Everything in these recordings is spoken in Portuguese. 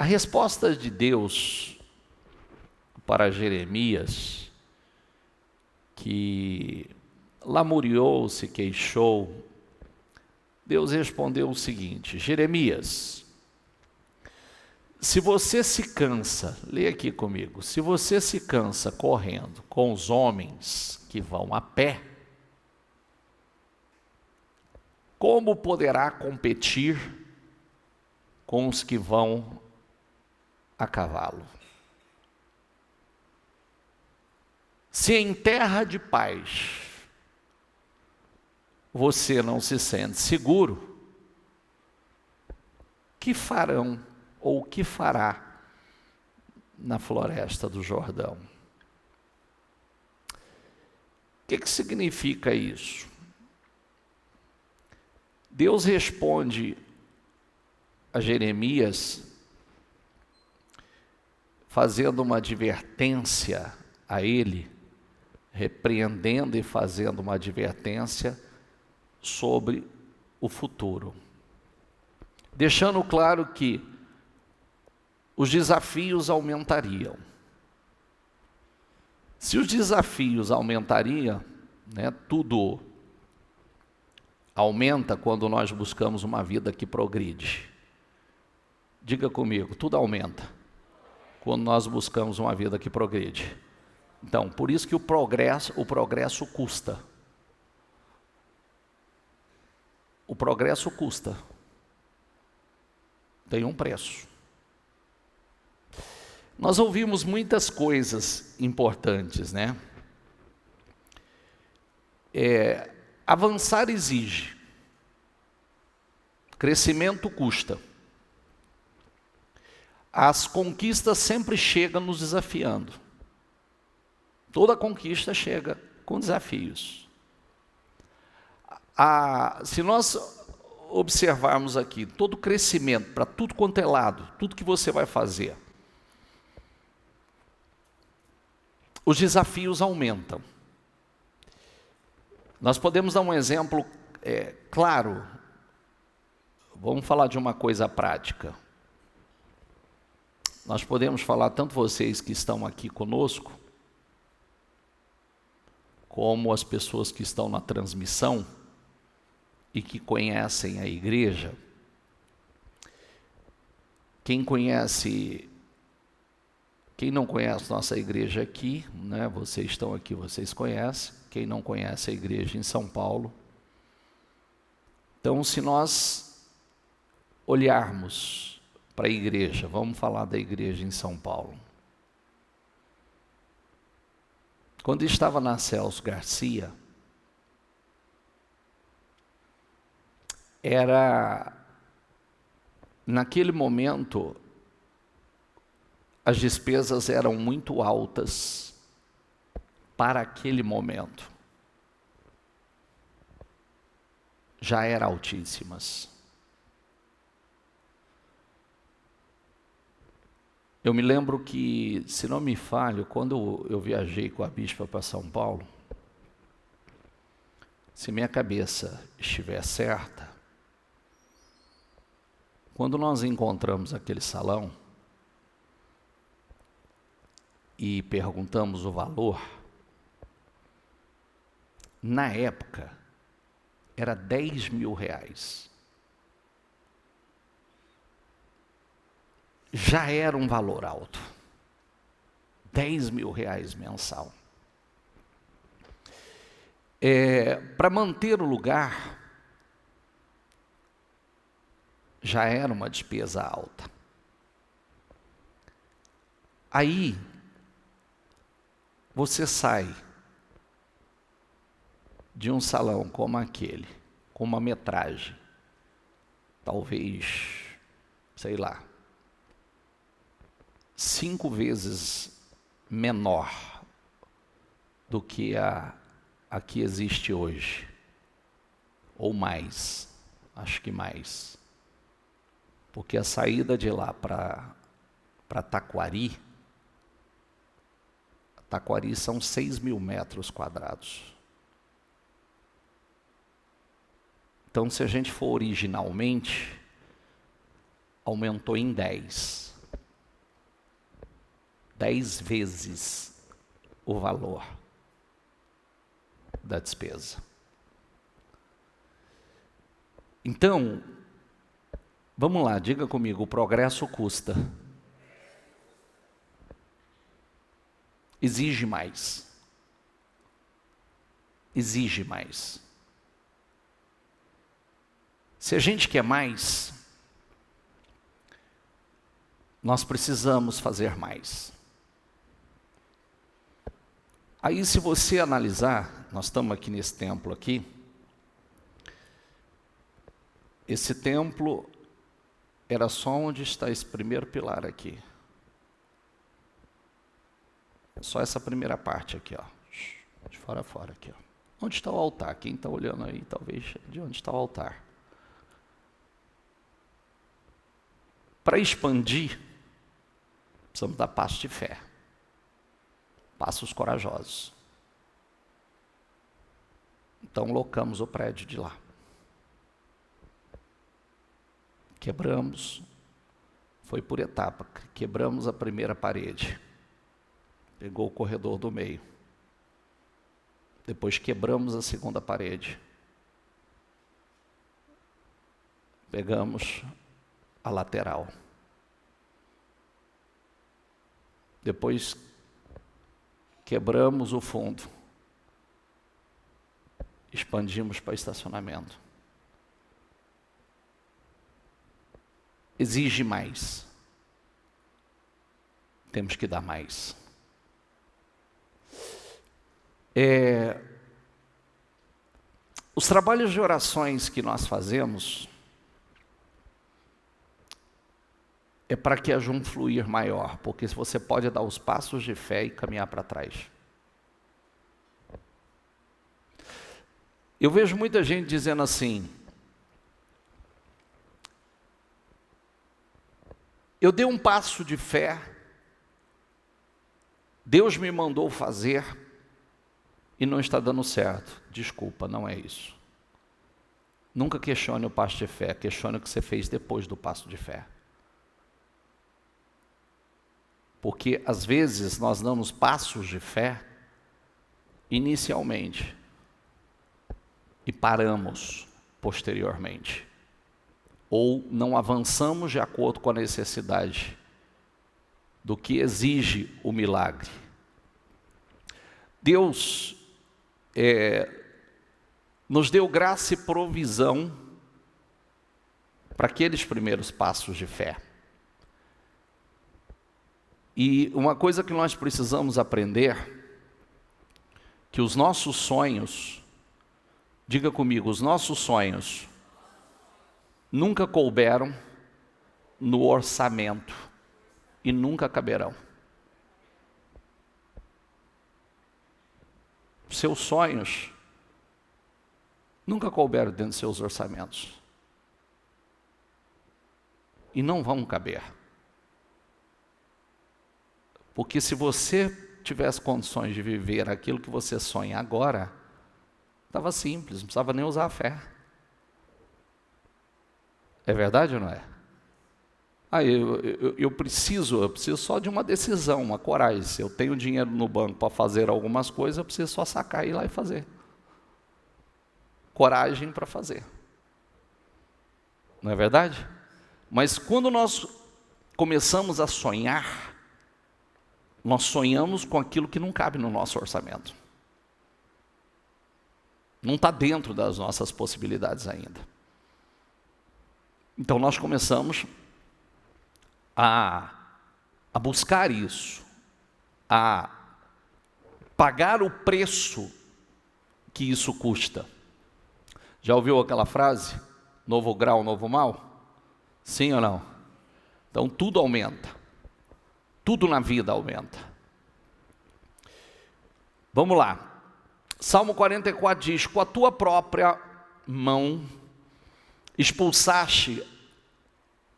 resposta de Deus para Jeremias, que lamuriou, se queixou, Deus respondeu o seguinte: Jeremias, se você se cansa, leia aqui comigo, se você se cansa correndo com os homens que vão a pé, como poderá competir com os que vão a cavalo? Se em terra de paz você não se sente seguro, que farão ou que fará na floresta do Jordão? O que significa isso? Deus responde a Jeremias fazendo uma advertência a ele, repreendendo e fazendo uma advertência sobre o futuro, deixando claro que os desafios aumentariam. Se os desafios aumentariam, tudo aumenta quando nós buscamos uma vida que progride. Diga comigo, tudo aumenta quando nós buscamos uma vida que progride. Então, por isso que o progresso custa. O progresso custa. Tem um preço. Nós ouvimos muitas coisas importantes, avançar exige. Crescimento custa. As conquistas sempre chegam nos desafiando. Toda conquista chega com desafios. Se nós observarmos aqui, todo crescimento, para tudo quanto é lado, tudo que você vai fazer, os desafios aumentam. Nós podemos dar um exemplo claro. Vamos falar de uma coisa prática. Nós podemos falar, tanto vocês que estão aqui conosco, como as pessoas que estão na transmissão e que conhecem a igreja. Quem não conhece nossa igreja aqui, vocês estão aqui, vocês conhecem. Quem não conhece a igreja em São Paulo. Então, se nós olharmos para a igreja, vamos falar da igreja em São Paulo. Quando estava na Celso Garcia, naquele momento, as despesas eram muito altas para aquele momento. Já eram altíssimas. Eu me lembro que, se não me falho, quando eu viajei com a bispa para São Paulo, se minha cabeça estiver certa, quando nós encontramos aquele salão e perguntamos o valor, na época era R$10.000. Já era um valor alto. R$10.000 mensal. Para manter o lugar, já era uma despesa alta. Aí, você sai de um salão como aquele, com uma metragem, talvez, 5 vezes menor do que a que existe hoje, ou mais, acho que mais, porque a saída de lá para Taquari são 6.000 metros quadrados. Então, se a gente for originalmente, aumentou em 10. 10 vezes o valor da despesa. Então, vamos lá, diga comigo, o progresso custa. Exige mais. Exige mais. Se a gente quer mais, nós precisamos fazer mais. Aí, se você analisar, nós estamos aqui nesse templo aqui. Esse templo era só onde está esse primeiro pilar aqui. Só essa primeira parte aqui, ó. De fora a fora aqui, ó. Onde está o altar? Quem está olhando aí, talvez, de onde está o altar? Para expandir, precisamos dar passos de fé. Passos corajosos. Então, locamos o prédio de lá. Quebramos, foi por etapa, quebramos a primeira parede. Pegou o corredor do meio. Depois quebramos a segunda parede. Pegamos a lateral. Depois quebramos o fundo. Expandimos para estacionamento. Exige mais. Temos que dar mais. Os trabalhos de orações que nós fazemos é para que haja um fluir maior, porque você pode dar os passos de fé e caminhar para trás. Eu vejo muita gente dizendo assim: eu dei um passo de fé, Deus me mandou fazer e não está dando certo. Desculpa, não é isso. Nunca questione o passo de fé, questione o que você fez depois do passo de fé. Porque às vezes nós damos passos de fé inicialmente e paramos posteriormente. Ou não avançamos de acordo com a necessidade do que exige o milagre. Deus nos deu graça e provisão para aqueles primeiros passos de fé. E uma coisa que nós precisamos aprender, que os nossos sonhos, diga comigo, os nossos sonhos nunca couberam no orçamento e nunca caberão. Seus sonhos nunca couberam dentro dos seus orçamentos e não vão caber. Porque se você tivesse condições de viver aquilo que você sonha agora, estava simples, não precisava nem usar a fé. É verdade ou não é? Eu preciso só de uma decisão, uma coragem. Se eu tenho dinheiro no banco para fazer algumas coisas, eu preciso só sacar e ir lá e fazer. Coragem para fazer. Não é verdade? Mas quando nós começamos a sonhar, nós sonhamos com aquilo que não cabe no nosso orçamento. Não está dentro das nossas possibilidades ainda. Então nós começamos a buscar isso, a pagar o preço que isso custa. Já ouviu aquela frase? Novo grau, novo mal? Sim ou não? Então tudo aumenta. Tudo na vida aumenta. Vamos lá. Salmo 44 diz: com a tua própria mão expulsaste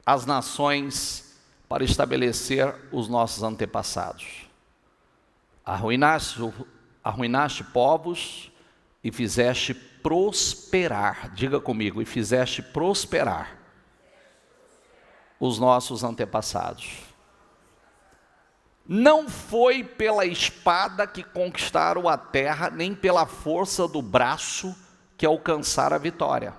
as nações para estabelecer os nossos antepassados. Arruinaste povos e fizeste prosperar. Diga comigo, e fizeste prosperar os nossos antepassados. Não foi pela espada que conquistaram a terra, nem pela força do braço que alcançaram a vitória.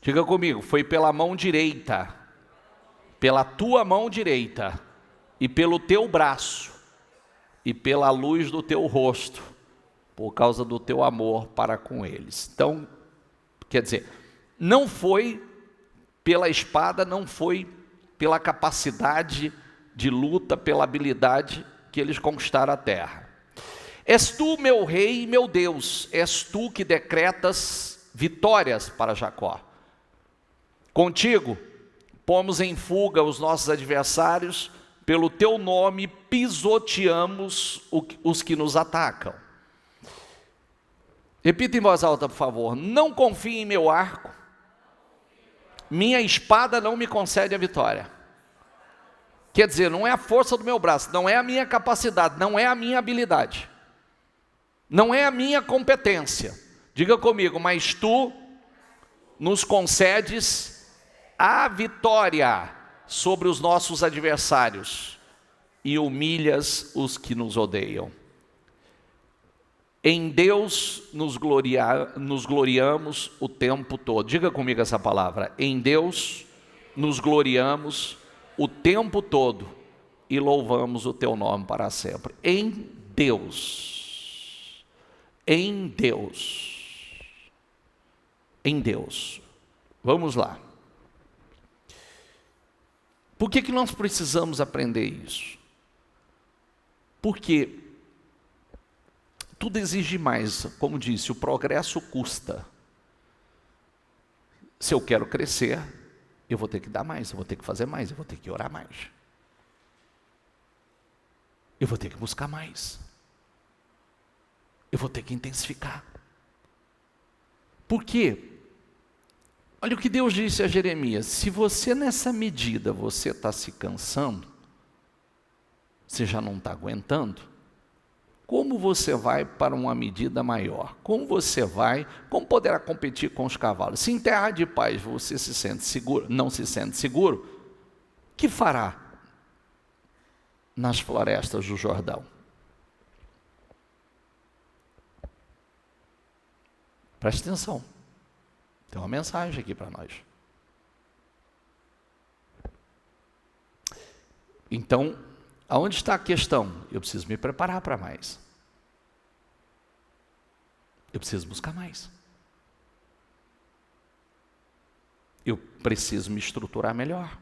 Diga comigo, foi pela mão direita, pela tua mão direita, e pelo teu braço, e pela luz do teu rosto, por causa do teu amor para com eles. Então, quer dizer, não foi pela espada, não foi pela capacidade de luta, pela habilidade que eles conquistaram a terra. És tu, meu rei e meu Deus, és tu que decretas vitórias para Jacó. Contigo, pomos em fuga os nossos adversários, pelo teu nome pisoteamos os que nos atacam. Repita em voz alta, por favor. Não confie em meu arco, minha espada não me concede a vitória. Quer dizer, não é a força do meu braço, não é a minha capacidade, não é a minha habilidade, não é a minha competência. Diga comigo, mas tu nos concedes a vitória sobre os nossos adversários e humilhas os que nos odeiam. Em Deus nos gloriamos o tempo todo. Diga comigo essa palavra. Em Deus nos gloriamos o tempo todo e louvamos o teu nome para sempre. Em Deus. Em Deus. Em Deus. Vamos lá. Por que nós precisamos aprender isso? Porque tudo exige mais. Como disse, o progresso custa. Se eu quero crescer, eu vou ter que dar mais, eu vou ter que fazer mais, eu vou ter que orar mais. Eu vou ter que buscar mais. Eu vou ter que intensificar. Por quê? Olha o que Deus disse a Jeremias: se você nessa medida, você está se cansando, você já não está aguentando, como você vai para uma medida maior? Como poderá competir com os cavalos? Se em terra de paz você se sente seguro, não se sente seguro, que fará nas florestas do Jordão? Preste atenção, tem uma mensagem aqui para nós. Então, aonde está a questão? Eu preciso me preparar para mais. Eu preciso buscar mais. Eu preciso me estruturar melhor.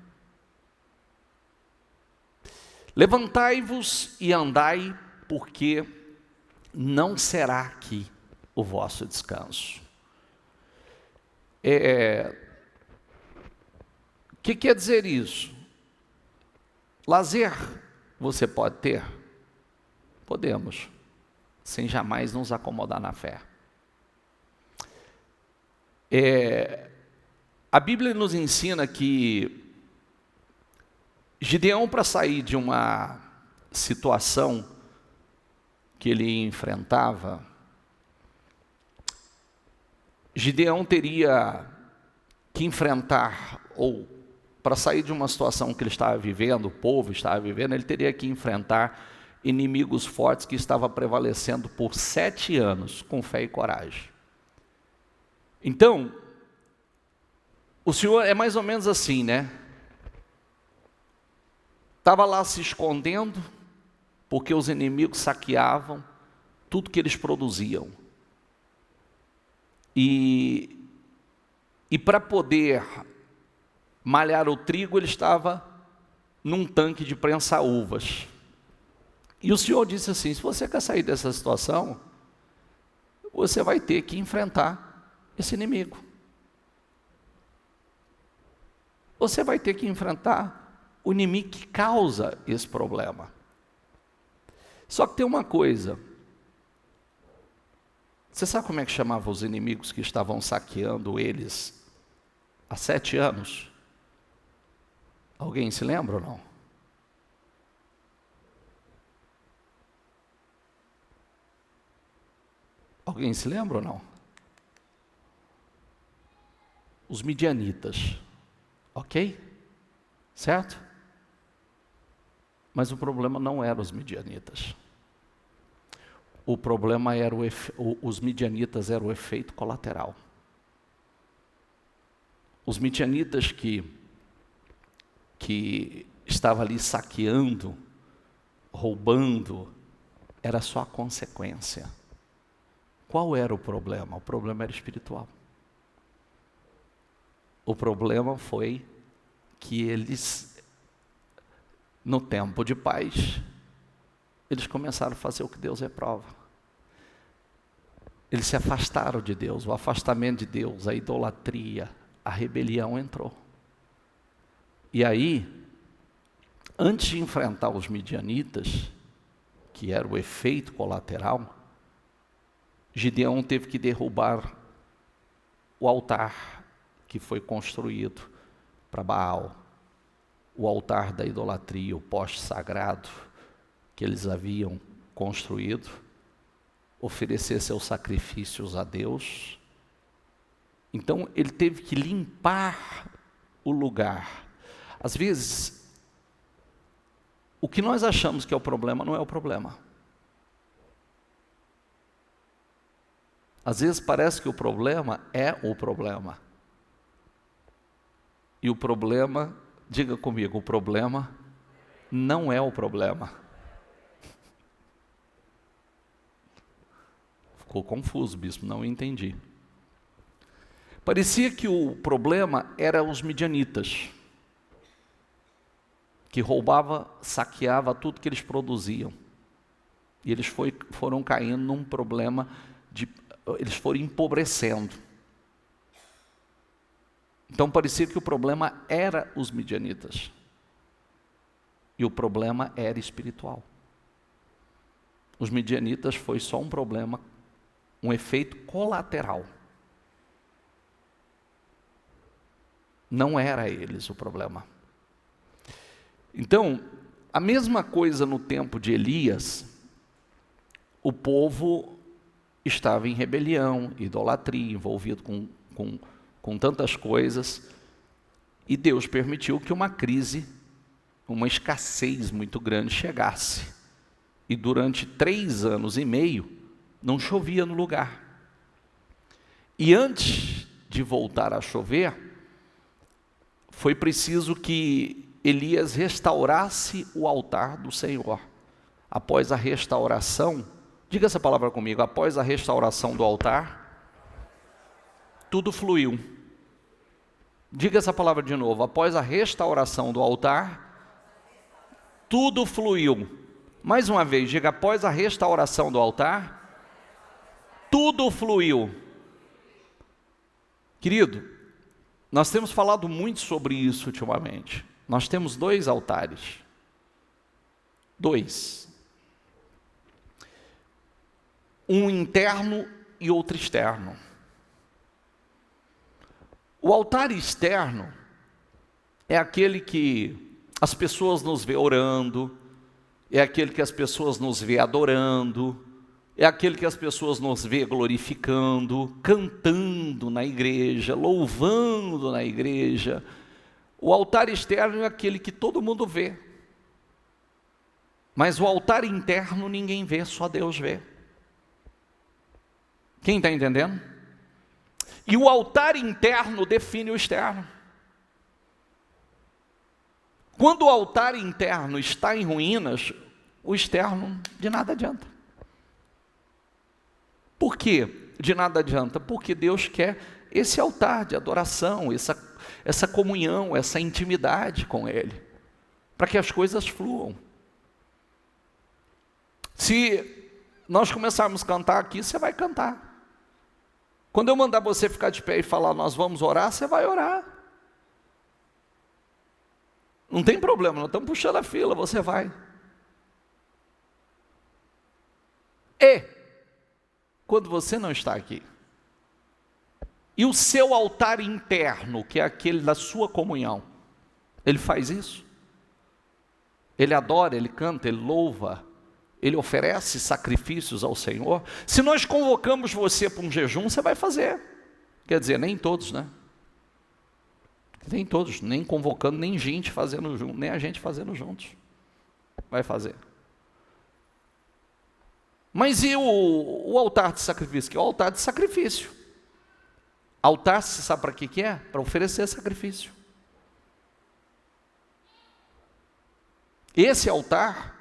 Levantai-vos e andai, porque não será aqui o vosso descanso. O que quer dizer isso? Lazer você pode ter? Podemos, sem jamais nos acomodar na fé. A Bíblia nos ensina que Gideão, para sair de uma situação que ele enfrentava, Gideão teria que enfrentar, ou para sair de uma situação que ele estava vivendo, o povo estava vivendo, ele teria que enfrentar inimigos fortes que estavam prevalecendo por 7 anos, com fé e coragem. Então, o Senhor é mais ou menos assim, né? Estava lá se escondendo, porque os inimigos saqueavam tudo que eles produziam. E para poder malhar o trigo, ele estava num tanque de prensar uvas. E o Senhor disse assim: se você quer sair dessa situação, você vai ter que enfrentar esse inimigo. Você vai ter que enfrentar o inimigo que causa esse problema. Só que tem uma coisa. Você sabe como é que chamava os inimigos que estavam saqueando eles há 7 anos? Alguém se lembra ou não? Alguém se lembra ou não? Os midianitas. Ok? Certo? Mas o problema não eram os midianitas. O problema era os midianitas eram o efeito colateral. Os midianitas que estavam ali saqueando, roubando, era só a consequência. Qual era o problema? O problema era espiritual. O problema foi que eles, no tempo de paz, eles começaram a fazer o que Deus reprova. Eles se afastaram de Deus, o afastamento de Deus, a idolatria, a rebelião entrou. E aí, antes de enfrentar os midianitas, que era o efeito colateral, Gideão teve que derrubar o altar que foi construído para Baal, o altar da idolatria, o poste sagrado que eles haviam construído, oferecer seus sacrifícios a Deus. Então ele teve que limpar o lugar. Às vezes, o que nós achamos que é o problema não é o problema. Às vezes parece que o problema é o problema. E o problema, diga comigo, o problema não é o problema. Ficou confuso, bispo, não entendi. Parecia que o problema era os midianitas, que roubava, saqueava tudo que eles produziam. E eles foram caindo num problema eles foram empobrecendo. Então parecia que o problema era os midianitas. E o problema era espiritual. Os midianitas foi só um problema, um efeito colateral. Não era eles o problema. Então, a mesma coisa no tempo de Elias, o povo estava em rebelião, idolatria, envolvido com tantas coisas, e Deus permitiu que uma crise, uma escassez muito grande chegasse. E durante 3 anos e meio, não chovia no lugar. E antes de voltar a chover, foi preciso que Elias restaurasse o altar do Senhor. Após a restauração, diga essa palavra comigo, após a restauração do altar, tudo fluiu. Diga essa palavra de novo, após a restauração do altar, tudo fluiu. Mais uma vez, diga, após a restauração do altar, tudo fluiu. Querido, nós temos falado muito sobre isso ultimamente. Nós temos 2 altares. 2. Um interno e outro externo. O altar externo é aquele que as pessoas nos vê orando, é aquele que as pessoas nos vê adorando, é aquele que as pessoas nos vê glorificando, cantando na igreja, louvando na igreja. O altar externo é aquele que todo mundo vê. Mas o altar interno ninguém vê, só Deus vê. Quem está entendendo? E o altar interno define o externo. Quando o altar interno está em ruínas, o externo de nada adianta. Por quê? De nada adianta? Porque Deus quer esse altar de adoração, essa comunhão, essa intimidade com Ele, para que as coisas fluam. Se nós começarmos a cantar aqui, você vai cantar. Quando eu mandar você ficar de pé e falar, nós vamos orar, você vai orar. Não tem problema, nós estamos puxando a fila, você vai. E, quando você não está aqui, e o seu altar interno, que é aquele da sua comunhão, ele faz isso? Ele adora, ele canta, ele louva, ele oferece sacrifícios ao Senhor. Se nós convocamos você para um jejum, você vai fazer. Quer dizer, nem todos, né? Nem todos, nem convocando, nem gente fazendo junto, nem a gente fazendo juntos. vai fazer. Mas e o altar de sacrifício? Que é o altar de sacrifício. Altar, você sabe para que é? Para oferecer sacrifício. Esse altar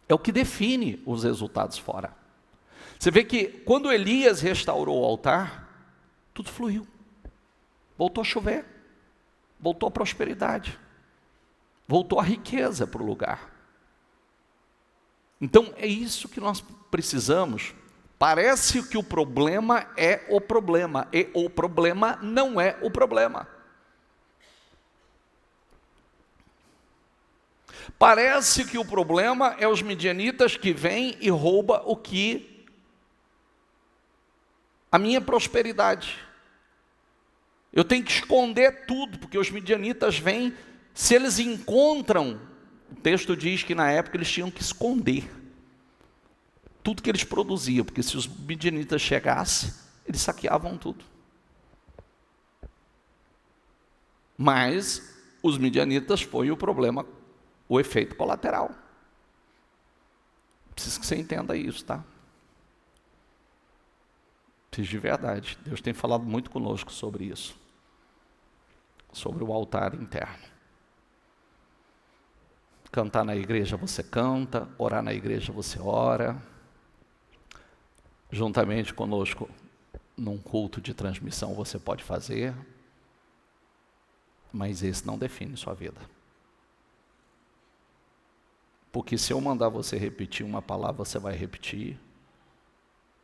é o que define os resultados fora. Você vê que quando Elias restaurou o altar, tudo fluiu. Voltou a chover, voltou a prosperidade, voltou a riqueza para o lugar. Então é isso que nós precisamos. Parece que o problema é o problema, e o problema não é o problema. Parece que o problema é os midianitas que vêm e roubam a minha prosperidade. Eu tenho que esconder tudo, porque os midianitas vêm, se eles encontram, o texto diz que na época eles tinham que esconder tudo que eles produziam, porque se os midianitas chegassem, eles saqueavam tudo. Mas os midianitas foi o problema, o efeito colateral. Preciso que você entenda isso, tá? Preciso de verdade. Deus tem falado muito conosco sobre isso. Sobre o altar interno. Cantar na igreja você canta, orar na igreja você ora. Juntamente conosco, num culto de transmissão você pode fazer. Mas esse não define sua vida. Porque se eu mandar você repetir uma palavra, você vai repetir.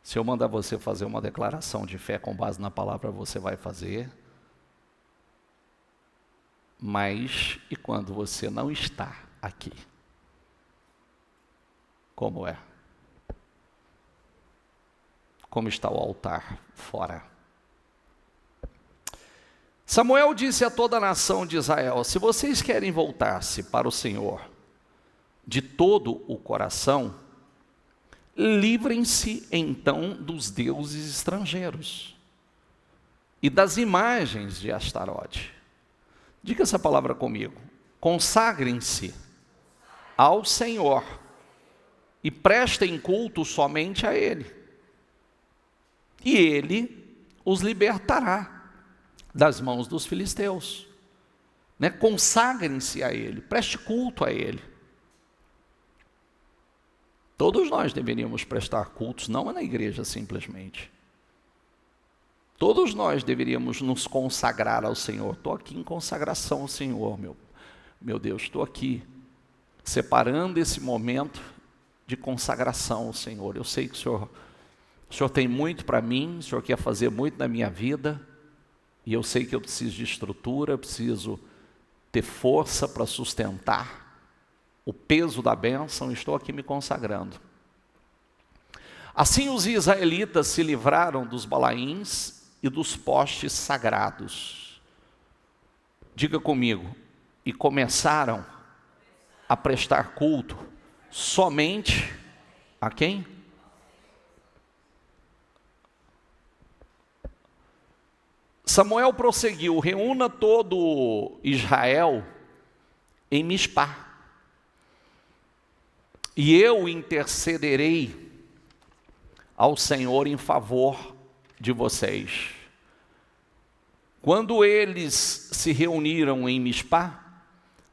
Se eu mandar você fazer uma declaração de fé com base na palavra, você vai fazer. Mas, e quando você não está aqui? Como é? Como está o altar fora? Samuel disse a toda a nação de Israel: se vocês querem voltar-se para o Senhor de todo o coração, livrem-se então dos deuses estrangeiros e das imagens de Astarote. Diga essa palavra comigo. Consagrem-se ao Senhor e prestem culto somente a Ele. E Ele os libertará das mãos dos filisteus. Consagrem-se a Ele, preste culto a Ele. Todos nós deveríamos prestar cultos, não na igreja simplesmente. Todos nós deveríamos nos consagrar ao Senhor. Estou aqui em consagração ao Senhor, meu Deus, estou aqui separando esse momento de consagração ao Senhor. Eu sei que o Senhor tem muito para mim, o Senhor quer fazer muito na minha vida, e eu sei que eu preciso de estrutura, eu preciso ter força para sustentar o peso da bênção. Estou aqui me consagrando. Assim os israelitas se livraram dos balaíns e dos postes sagrados. Diga comigo. E começaram a prestar culto somente a quem? Samuel prosseguiu: reúna todo Israel em Mispá, e eu intercederei ao Senhor em favor de vocês. Quando eles se reuniram em Mispá,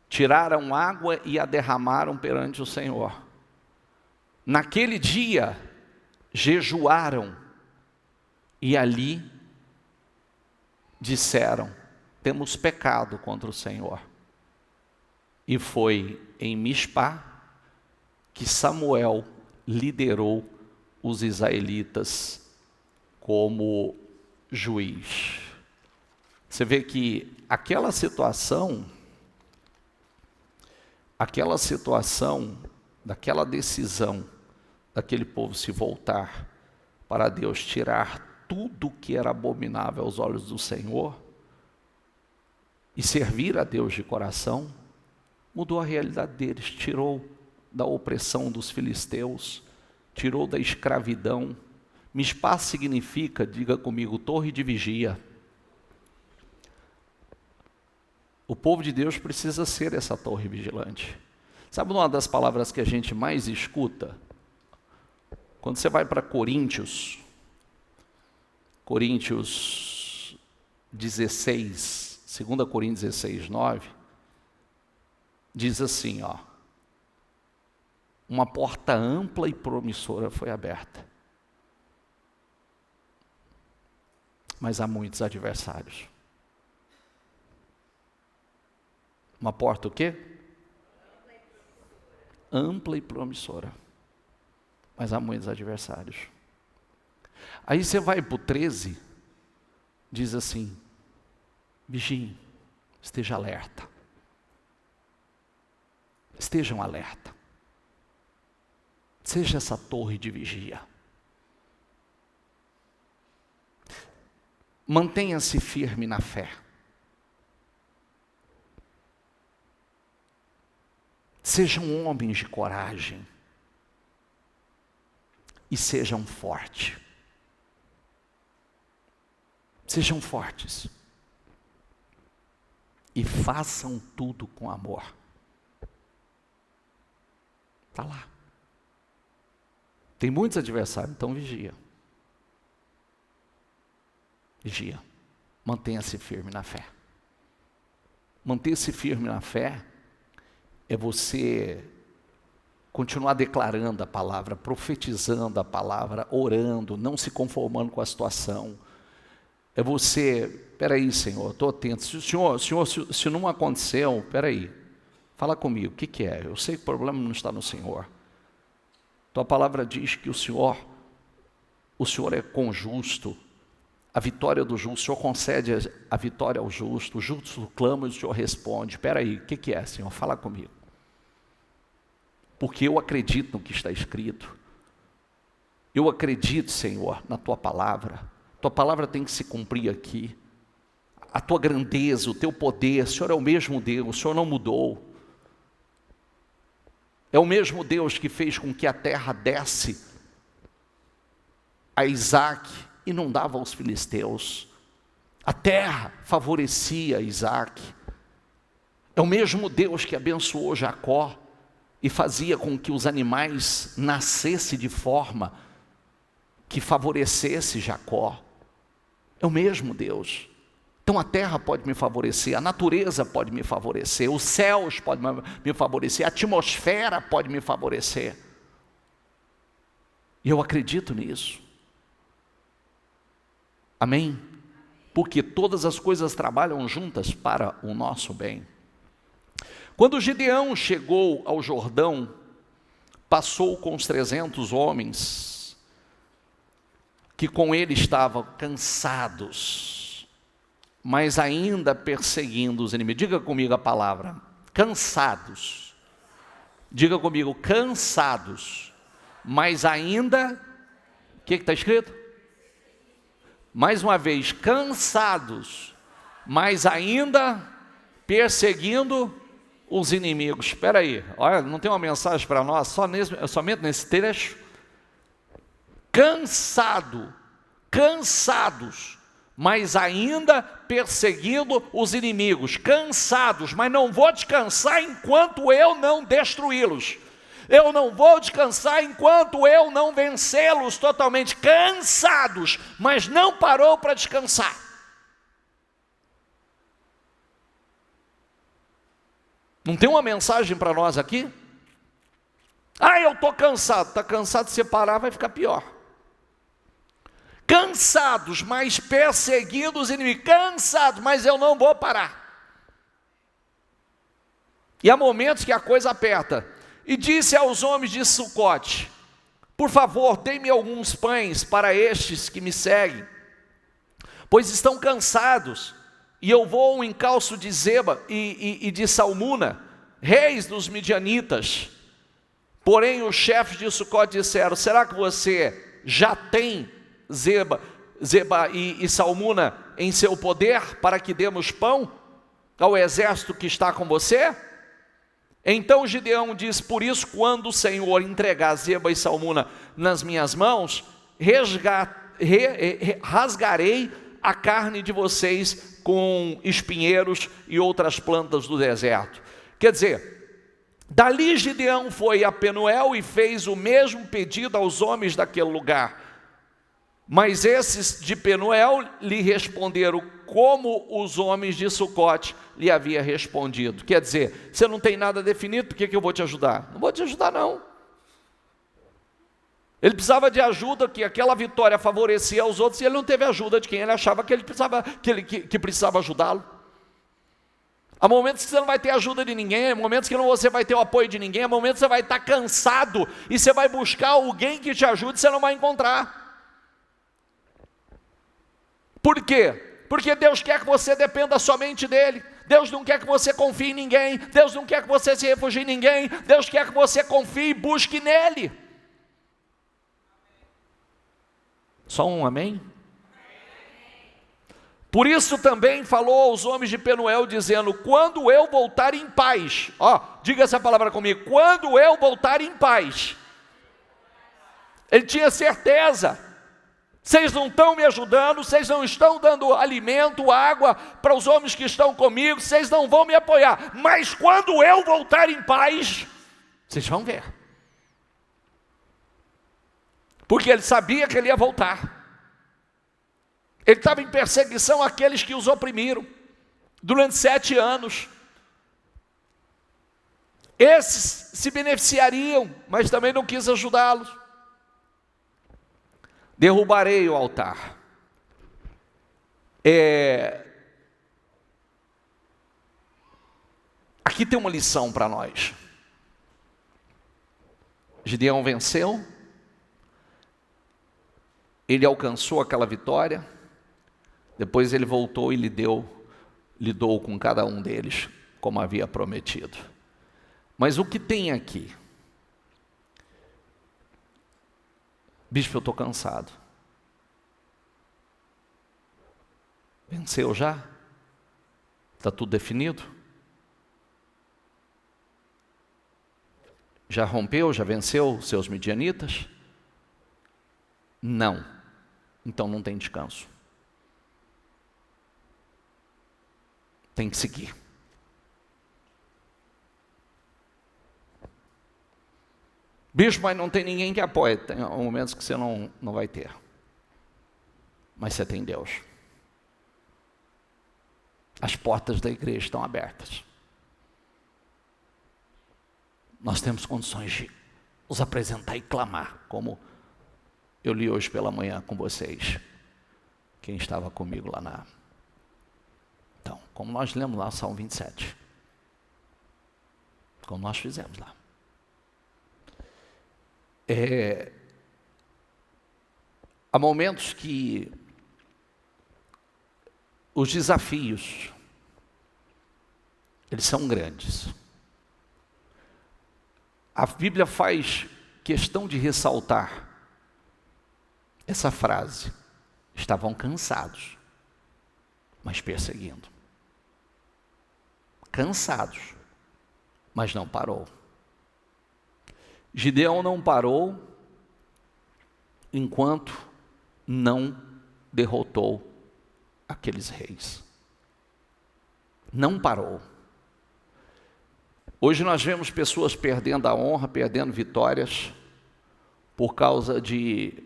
tiraram água e a derramaram perante o Senhor. Naquele dia, jejuaram e ali disseram: temos pecado contra o Senhor. E foi em Mispá que Samuel liderou os israelitas como juiz. Você vê que aquela situação, daquela decisão daquele povo se voltar para Deus, tirar tudo que era abominável aos olhos do Senhor e servir a Deus de coração, mudou a realidade deles, tirou da opressão dos filisteus, tirou da escravidão. Mispá significa, diga comigo, torre de vigia. O povo de Deus precisa ser essa torre vigilante. Sabe uma das palavras que a gente mais escuta? Quando você vai para Coríntios 16, 2 Coríntios 16, 9, diz assim, ó: uma porta ampla e promissora foi aberta, mas há muitos adversários. Uma porta o quê? Ampla e promissora, mas há muitos adversários. Aí você vai para o 13, diz assim: vigiem, esteja alerta. Estejam alerta. Seja essa torre de vigia. Mantenha-se firme na fé. Sejam homens de coragem. E sejam fortes. Sejam fortes. E façam tudo com amor. Está lá. Tem muitos adversários, então vigia. Vigia. Mantenha-se firme na fé. Manter-se firme na fé é você continuar declarando a palavra, profetizando a palavra, orando, não se conformando com a situação. É você, peraí, Senhor, estou atento. Se não aconteceu, peraí, fala comigo, o que é? Eu sei que o problema não está no Senhor. Tua palavra diz que o Senhor é com o justo, a vitória do justo, o Senhor concede a vitória ao justo, o justo clama e o Senhor responde. Peraí, o que é, Senhor? Fala comigo. Porque eu acredito no que está escrito. Eu acredito, Senhor, na tua palavra. Tua palavra tem que se cumprir aqui. A tua grandeza, o teu poder, o Senhor é o mesmo Deus, o Senhor não mudou. É o mesmo Deus que fez com que a terra desse a Isaac e não dava aos filisteus. A terra favorecia Isaac. É o mesmo Deus que abençoou Jacó e fazia com que os animais nascessem de forma que favorecesse Jacó. É o mesmo Deus. Então a terra pode me favorecer, a natureza pode me favorecer, os céus podem me favorecer, a atmosfera pode me favorecer. E eu acredito nisso. Amém? Porque todas as coisas trabalham juntas para o nosso bem. Quando Gideão chegou ao Jordão, passou com os 300 homens, que com ele estavam cansados, mas ainda perseguindo os inimigos. Diga comigo a palavra, cansados. Diga comigo, cansados, mas ainda, o que está escrito? Mais uma vez, cansados, mas ainda perseguindo os inimigos. Espera aí, olha, não tem uma mensagem para nós, somente nesse trecho? Cansados, mas ainda perseguindo os inimigos. Cansados, mas não vou descansar enquanto eu não destruí-los. Eu não vou descansar enquanto eu não vencê-los totalmente. Cansados, mas não parou para descansar. Não tem uma mensagem para nós aqui? Eu estou cansado. Está cansado de separar, vai ficar pior. Cansados, mas perseguindo os inimigos. Cansados, mas eu não vou parar. E há momentos que a coisa aperta. E disse aos homens de Sucote: por favor, dê-me alguns pães para estes que me seguem, pois estão cansados, e eu vou ao encalço de Zeba e de Salmuna, reis dos midianitas. Porém os chefes de Sucote disseram: será que você já tem Zeba e Salmuna em seu poder, para que demos pão ao exército que está com você? Então Gideão diz: por isso, quando o Senhor entregar Zeba e Salmuna nas minhas mãos, rasgarei a carne de vocês com espinheiros e outras plantas do deserto. Quer dizer, Dali Gideão foi a Penuel e fez o mesmo pedido aos homens daquele lugar. Mas esses de Penuel lhe responderam como os homens de Sucote lhe havia respondido. Quer dizer, você não tem nada definido, por que eu vou te ajudar? Não vou te ajudar não. Ele precisava de ajuda, que aquela vitória favorecia os outros, e ele não teve ajuda de quem ele achava que ele precisava, que precisava ajudá-lo. Há momentos que você não vai ter ajuda de ninguém, há momentos que você vai ter o apoio de ninguém, há momentos que você vai estar cansado, e você vai buscar alguém que te ajude, e você não vai encontrar. Por quê? Porque Deus quer que você dependa somente dEle. Deus não quer que você confie em ninguém. Deus não quer que você se refugie em ninguém. Deus quer que você confie e busque nele. Só um amém? Por isso também falou aos homens de Penuel, dizendo: quando eu voltar em paz, diga essa palavra comigo, quando eu voltar em paz. Ele tinha certeza, vocês não estão me ajudando, vocês não estão dando alimento, água para os homens que estão comigo, vocês não vão me apoiar, mas quando eu voltar em paz, vocês vão ver. Porque ele sabia que ele ia voltar. Ele estava em perseguição àqueles que os oprimiram durante 7 anos. Esses se beneficiariam, mas também não quis ajudá-los. Derrubarei o altar. Aqui tem uma lição para nós. Gideão venceu. Ele alcançou aquela vitória. Depois ele voltou e lidou com cada um deles, como havia prometido. Mas o que tem aqui? Bispo, eu estou cansado. Venceu já? Está tudo definido? Já rompeu, já venceu os seus midianitas? Não. Então não tem descanso. Tem que seguir. Bispo, mas não tem ninguém que apoie. Tem momentos que você não vai ter. Mas você tem Deus. As portas da igreja estão abertas. Nós temos condições de nos apresentar e clamar, como eu li hoje pela manhã com vocês. Quem estava comigo lá na... Então, como nós lemos lá o Salmo 27. Como nós fizemos lá. Há momentos que os desafios, eles são grandes. A Bíblia faz questão de ressaltar essa frase: estavam cansados, mas perseguindo. Cansados, mas não parou. Gideão não parou enquanto não derrotou aqueles reis. Não parou. Hoje nós vemos pessoas perdendo a honra, perdendo vitórias, por causa de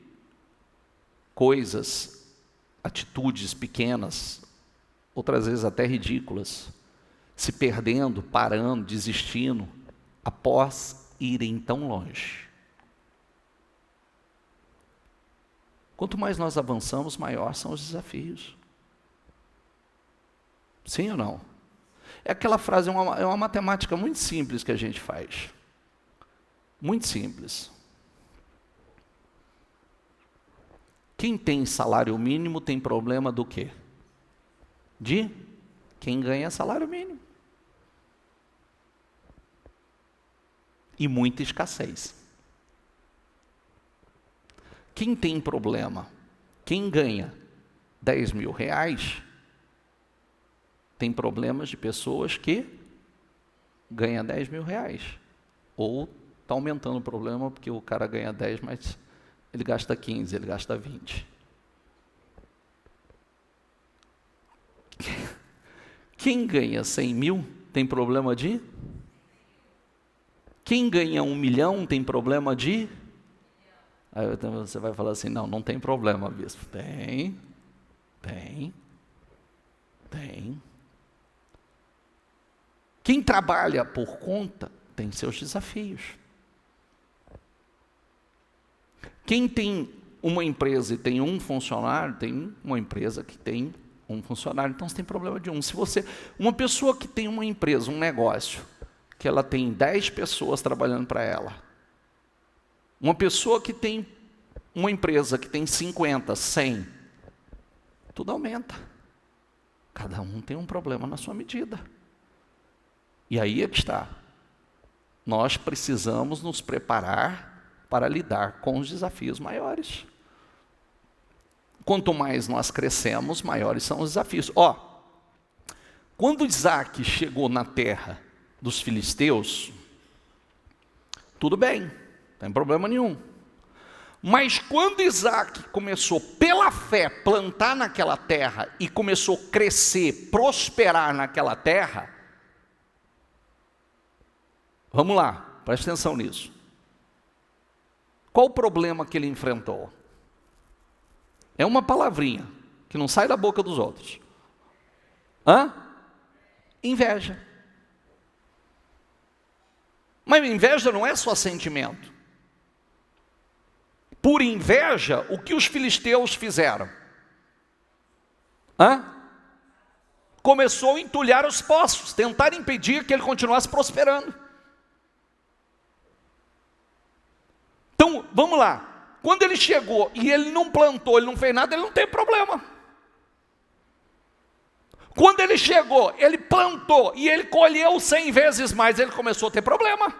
coisas, atitudes pequenas, outras vezes até ridículas, se perdendo, parando, desistindo, após irem tão longe. Quanto mais nós avançamos, maior são os desafios. Sim ou não? É aquela frase, é uma matemática muito simples que a gente faz. Muito simples. Quem tem salário mínimo tem problema do quê? De quem ganha salário mínimo. E muita escassez. Quem tem problema? Quem ganha 10 mil reais tem problemas de pessoas que ganham 10 mil reais. Ou está aumentando o problema porque o cara ganha 10, mas ele gasta 15, ele gasta 20. Quem ganha 100 mil tem problema de Quem ganha 1 milhão tem problema de... Aí você vai falar assim, não tem problema, bispo. Tem. Quem trabalha por conta tem seus desafios. Quem tem uma empresa e tem um funcionário, tem uma empresa que tem um funcionário, então você tem problema de um. Uma pessoa que tem uma empresa, um negócio, que ela tem 10 pessoas trabalhando para ela, uma pessoa que tem uma empresa que tem 50, 100, tudo aumenta. Cada um tem um problema na sua medida. E aí é que está. Nós precisamos nos preparar para lidar com os desafios maiores. Quanto mais nós crescemos, maiores são os desafios. Quando Isaac chegou na terra dos filisteus, tudo bem, não tem problema nenhum. Mas quando Isaac começou, pela fé, plantar naquela terra e começou a crescer, prosperar naquela terra, vamos lá, preste atenção nisso. Qual o problema que ele enfrentou? É uma palavrinha que não sai da boca dos outros. Inveja. Mas inveja não é só sentimento. Por inveja, o que os filisteus fizeram? Começou a entulhar os poços, tentar impedir que ele continuasse prosperando. Então, vamos lá. Quando ele chegou e ele não plantou, ele não fez nada, ele não tem problema. Quando ele chegou, ele plantou e ele colheu 100 vezes mais, ele começou a ter problema.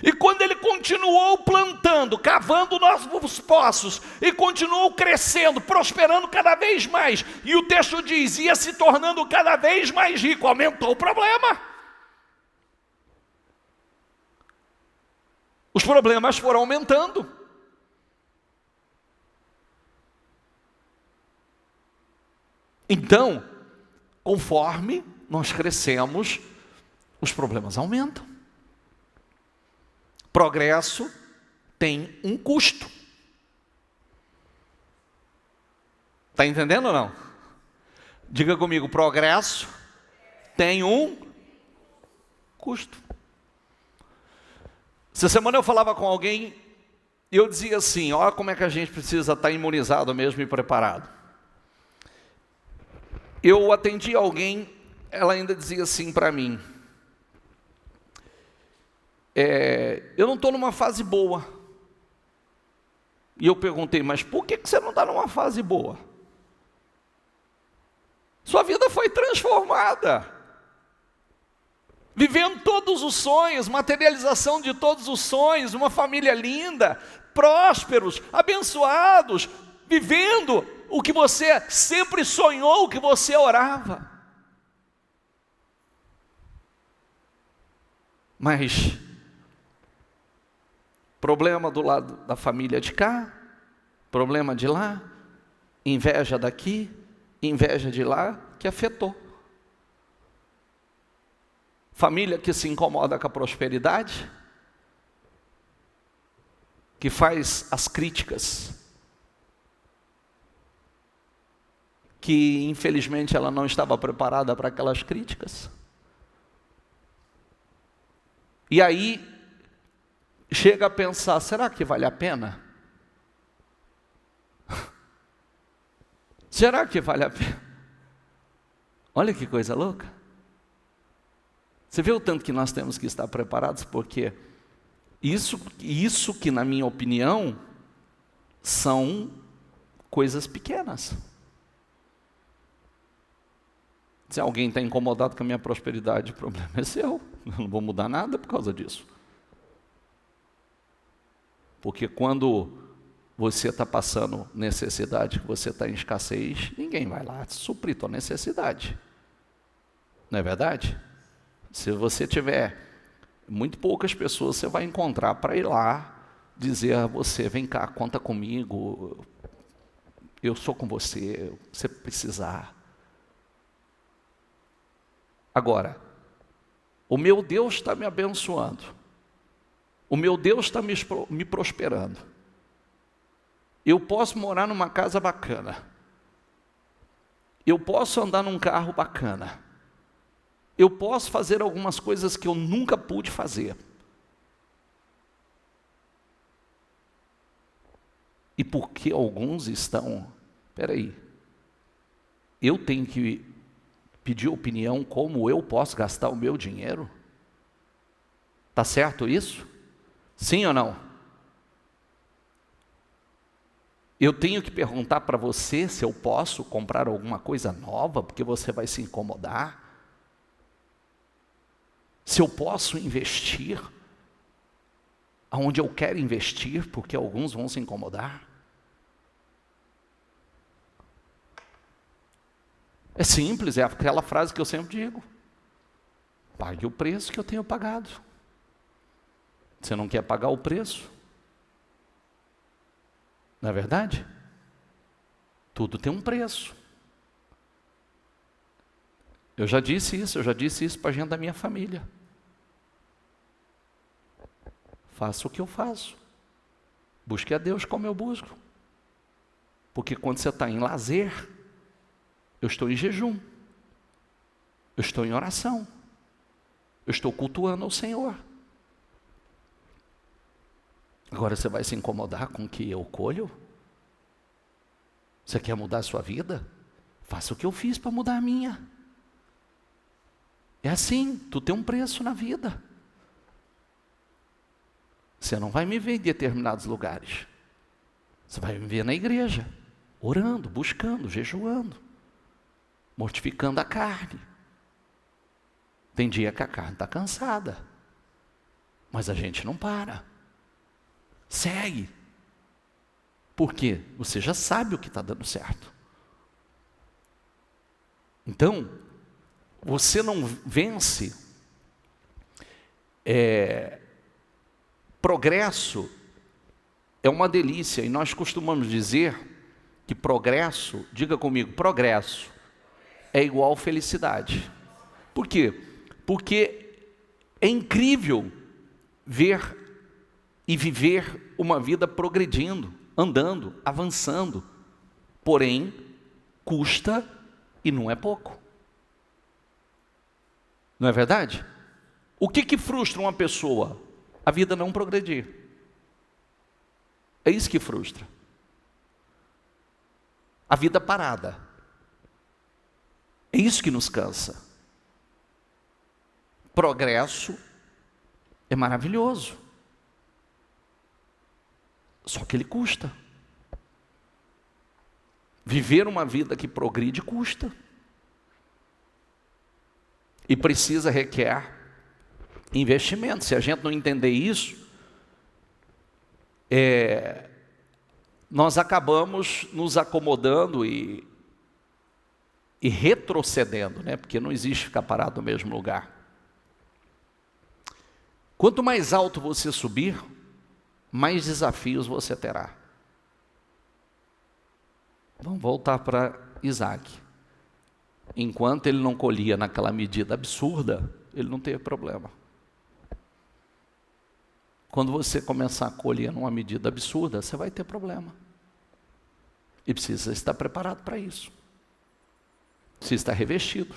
E quando ele continuou plantando, cavando novos poços, e continuou crescendo, prosperando cada vez mais, e o texto diz, ia se tornando cada vez mais rico, aumentou o problema. Os problemas foram aumentando. Então, conforme nós crescemos, os problemas aumentam. Progresso tem um custo. Está entendendo ou não? Diga comigo, progresso tem um custo. Essa semana eu falava com alguém e eu dizia assim, olha como é que a gente precisa estar imunizado mesmo e preparado. Eu atendi alguém, ela ainda dizia assim para mim, eu não estou numa fase boa. E eu perguntei, mas por que você não está numa fase boa? Sua vida foi transformada. Vivendo todos os sonhos, materialização de todos os sonhos, uma família linda, prósperos, abençoados, vivendo o que você sempre sonhou, o que você orava. Mas problema do lado da família de cá, problema de lá, inveja daqui, inveja de lá, que afetou. Família que se incomoda com a prosperidade, que faz as críticas, que infelizmente ela não estava preparada para aquelas críticas. E aí, chega a pensar, será que vale a pena? Será que vale a pena? Olha que coisa louca. Você vê o tanto que nós temos que estar preparados, porque isso que, na minha opinião, são coisas pequenas. Se alguém está incomodado com a minha prosperidade, o problema é seu. Eu não vou mudar nada por causa disso. Porque quando você está passando necessidade, que você está em escassez, ninguém vai lá suprir tua necessidade. Não é verdade? Se você tiver muito poucas pessoas, você vai encontrar para ir lá dizer a você, vem cá, conta comigo, eu sou com você, se precisar. Agora, O meu Deus está me abençoando. O meu Deus está me prosperando. Eu posso morar numa casa bacana. Eu posso andar num carro bacana. Eu posso fazer algumas coisas que eu nunca pude fazer. E porque alguns estão, peraí, eu tenho que pedir opinião como eu posso gastar o meu dinheiro? Tá certo isso? Sim ou não? Eu tenho que perguntar para você se eu posso comprar alguma coisa nova, porque você vai se incomodar? Se eu posso investir aonde eu quero investir, porque alguns vão se incomodar? É simples, é aquela frase que eu sempre digo: pague o preço que eu tenho pagado. Você não quer pagar o preço? Não é verdade? Tudo tem um preço. Eu já disse isso para a gente da minha família. Faça o que eu faço. Busque a Deus como eu busco. Porque quando você está em lazer, eu estou em jejum. Eu estou em oração. Eu estou cultuando ao Senhor. Agora você vai se incomodar com o que eu colho? Você quer mudar a sua vida? Faça o que eu fiz para mudar a minha. É assim, tu tem um preço na vida. Você não vai me ver em determinados lugares. Você vai me ver na igreja, orando, buscando, jejuando, mortificando a carne. Tem dia que a carne está cansada, mas a gente não para. Segue. Por quê? Você já sabe o que está dando certo. Então, você não vence. Progresso é uma delícia, e nós costumamos dizer que progresso, diga comigo, progresso é igual felicidade. Por quê? Porque é incrível ver e viver uma vida progredindo, andando, avançando, porém, custa e não é pouco. Não é verdade? O que frustra uma pessoa? A vida não progredir. É isso que frustra. A vida parada. É isso que nos cansa. Progresso é maravilhoso. Só que ele custa. Viver uma vida que progride custa. E requer investimento. Se a gente não entender isso, nós acabamos nos acomodando e retrocedendo, né? Porque não existe ficar parado no mesmo lugar. Quanto mais alto você subir, mais desafios você terá. Vamos voltar para Isaac. Enquanto ele não colhia naquela medida absurda, ele não teve problema. Quando você começar a colher numa medida absurda, você vai ter problema. E precisa estar preparado para isso. Precisa estar revestido.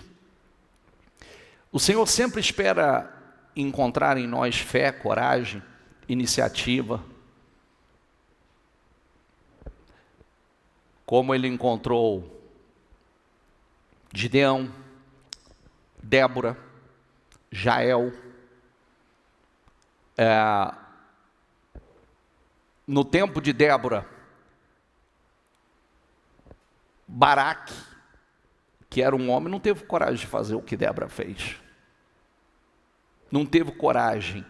O Senhor sempre espera encontrar em nós fé, coragem, iniciativa. Como Ele encontrou Gideão, Débora, Jael. No tempo de Débora, Baraque, que era um homem, não teve coragem de fazer o que Débora fez. Não teve coragem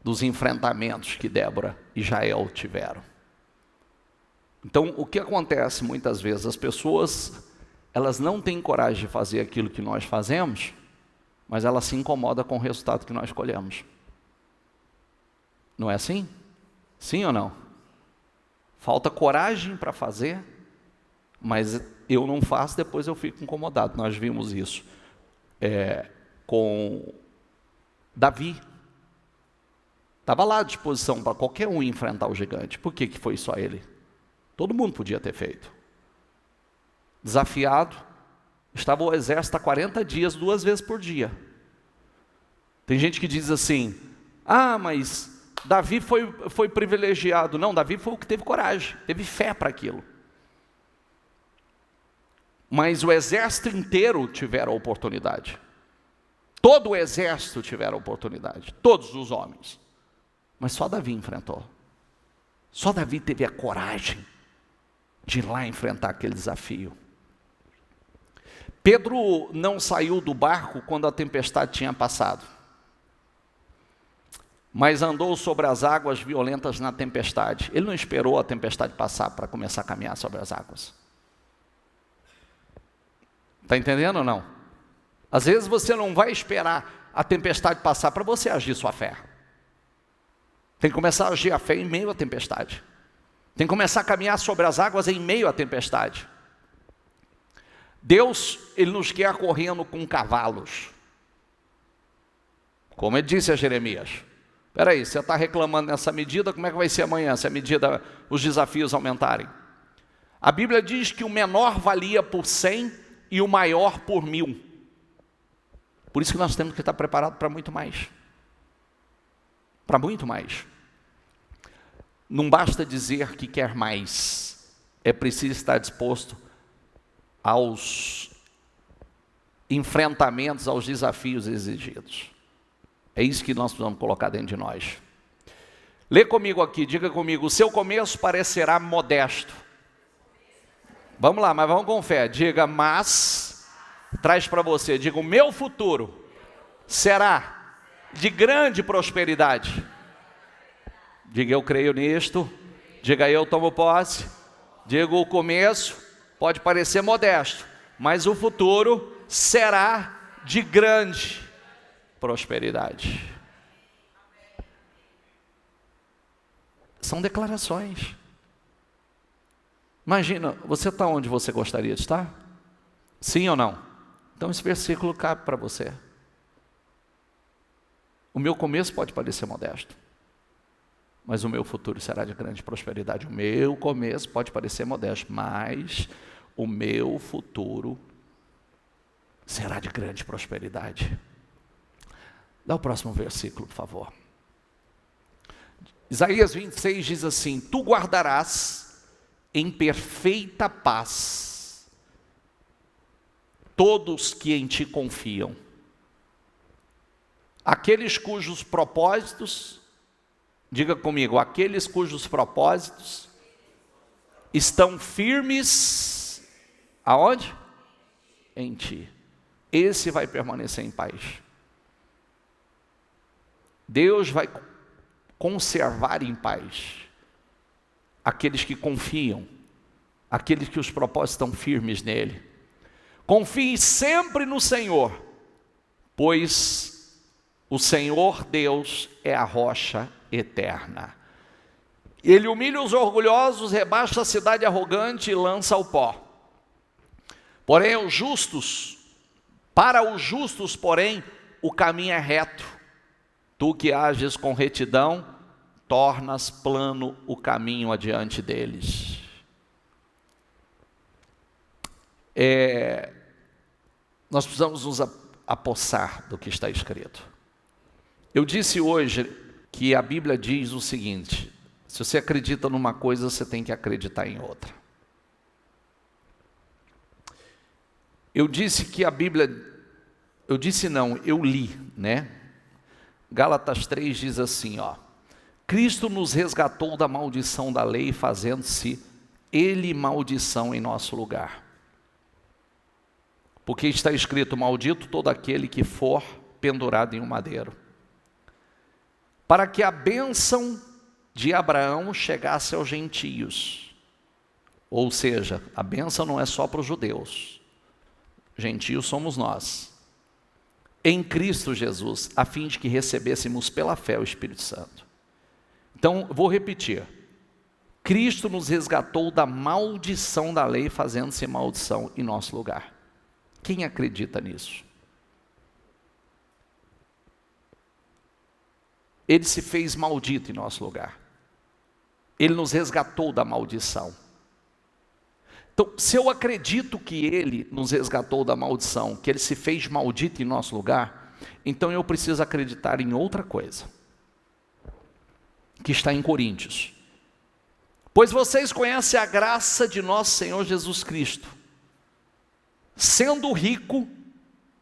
dos enfrentamentos que Débora e Jael tiveram. Então, o que acontece muitas vezes? As pessoas, elas não têm coragem de fazer aquilo que nós fazemos, mas elas se incomodam com o resultado que nós colhemos. Não é assim? Sim ou não? Falta coragem para fazer, mas eu não faço, depois eu fico incomodado. Nós vimos isso com Davi estava lá à disposição para qualquer um enfrentar o gigante. Por que foi só ele? Todo mundo podia ter feito. Desafiado, estava o exército há 40 dias, 2 vezes por dia. Tem gente que diz assim, mas Davi foi privilegiado. Não, Davi foi o que teve coragem, teve fé para aquilo. Mas o exército inteiro tiveram a oportunidade. Todo o exército tiveram a oportunidade, todos os homens. Mas só Davi enfrentou. Só Davi teve a coragem de ir lá enfrentar aquele desafio. Pedro não saiu do barco quando a tempestade tinha passado, mas andou sobre as águas violentas na tempestade. Ele não esperou a tempestade passar para começar a caminhar sobre as águas. Está entendendo ou não? Às vezes você não vai esperar a tempestade passar para você agir sua fé. Tem que começar a agir a fé em meio à tempestade. Tem que começar a caminhar sobre as águas em meio à tempestade. Deus, Ele nos quer correndo com cavalos. Como Ele disse a Jeremias. Espera aí, você está reclamando nessa medida, como é que vai ser amanhã, se a medida, os desafios aumentarem? A Bíblia diz que o menor valia por 100 e o maior por 1000. Por isso que nós temos que estar preparados para muito mais. Para muito mais. Não basta dizer que quer mais. É preciso estar disposto aos enfrentamentos, aos desafios exigidos. É isso que nós precisamos colocar dentro de nós. Lê comigo aqui, diga comigo, o seu começo parecerá modesto. Vamos lá, mas vamos com fé. Diga, mas, traz para você, diga, o meu futuro será de grande prosperidade. Diga, eu creio nisto. Diga, eu tomo posse. Diga, o começo pode parecer modesto, mas o futuro será de grande prosperidade. São declarações. Imagina, você está onde você gostaria de estar? Sim ou não? Então esse versículo cabe para você. O meu começo pode parecer modesto, mas o meu futuro será de grande prosperidade. O meu começo pode parecer modesto, mas o meu futuro será de grande prosperidade. Dá o próximo versículo, por favor. Isaías 26 diz assim: tu guardarás em perfeita paz todos que em ti confiam, aqueles cujos propósitos, diga comigo, aqueles cujos propósitos estão firmes, aonde? Em ti. Esse vai permanecer em paz. Deus vai conservar em paz aqueles que confiam, aqueles que os propósitos estão firmes nele. Confie sempre no Senhor, pois o Senhor Deus é a rocha eterna. Ele humilha os orgulhosos, rebaixa a cidade arrogante e lança ao pó. Porém, para os justos, porém, o caminho é reto. Tu que ages com retidão, tornas plano o caminho adiante deles. Nós precisamos nos apossar do que está escrito. Eu disse hoje que a Bíblia diz o seguinte: se você acredita numa coisa, você tem que acreditar em outra. Eu disse que a Bíblia, eu li, né? Gálatas 3 diz assim, Cristo nos resgatou da maldição da lei, fazendo-se Ele maldição em nosso lugar. Porque está escrito, maldito todo aquele que for pendurado em um madeiro. Para que a bênção de Abraão chegasse aos gentios. Ou seja, a bênção não é só para os judeus. Gentios somos nós. Em Cristo Jesus, a fim de que recebêssemos pela fé o Espírito Santo. Então, vou repetir. Cristo nos resgatou da maldição da lei, fazendo-se maldição em nosso lugar. Quem acredita nisso? Ele se fez maldito em nosso lugar. Ele nos resgatou da maldição. Então, se eu acredito que Ele nos resgatou da maldição, que Ele se fez maldito em nosso lugar, então eu preciso acreditar em outra coisa, que está em Coríntios. Pois vocês conhecem a graça de nosso Senhor Jesus Cristo. Sendo rico,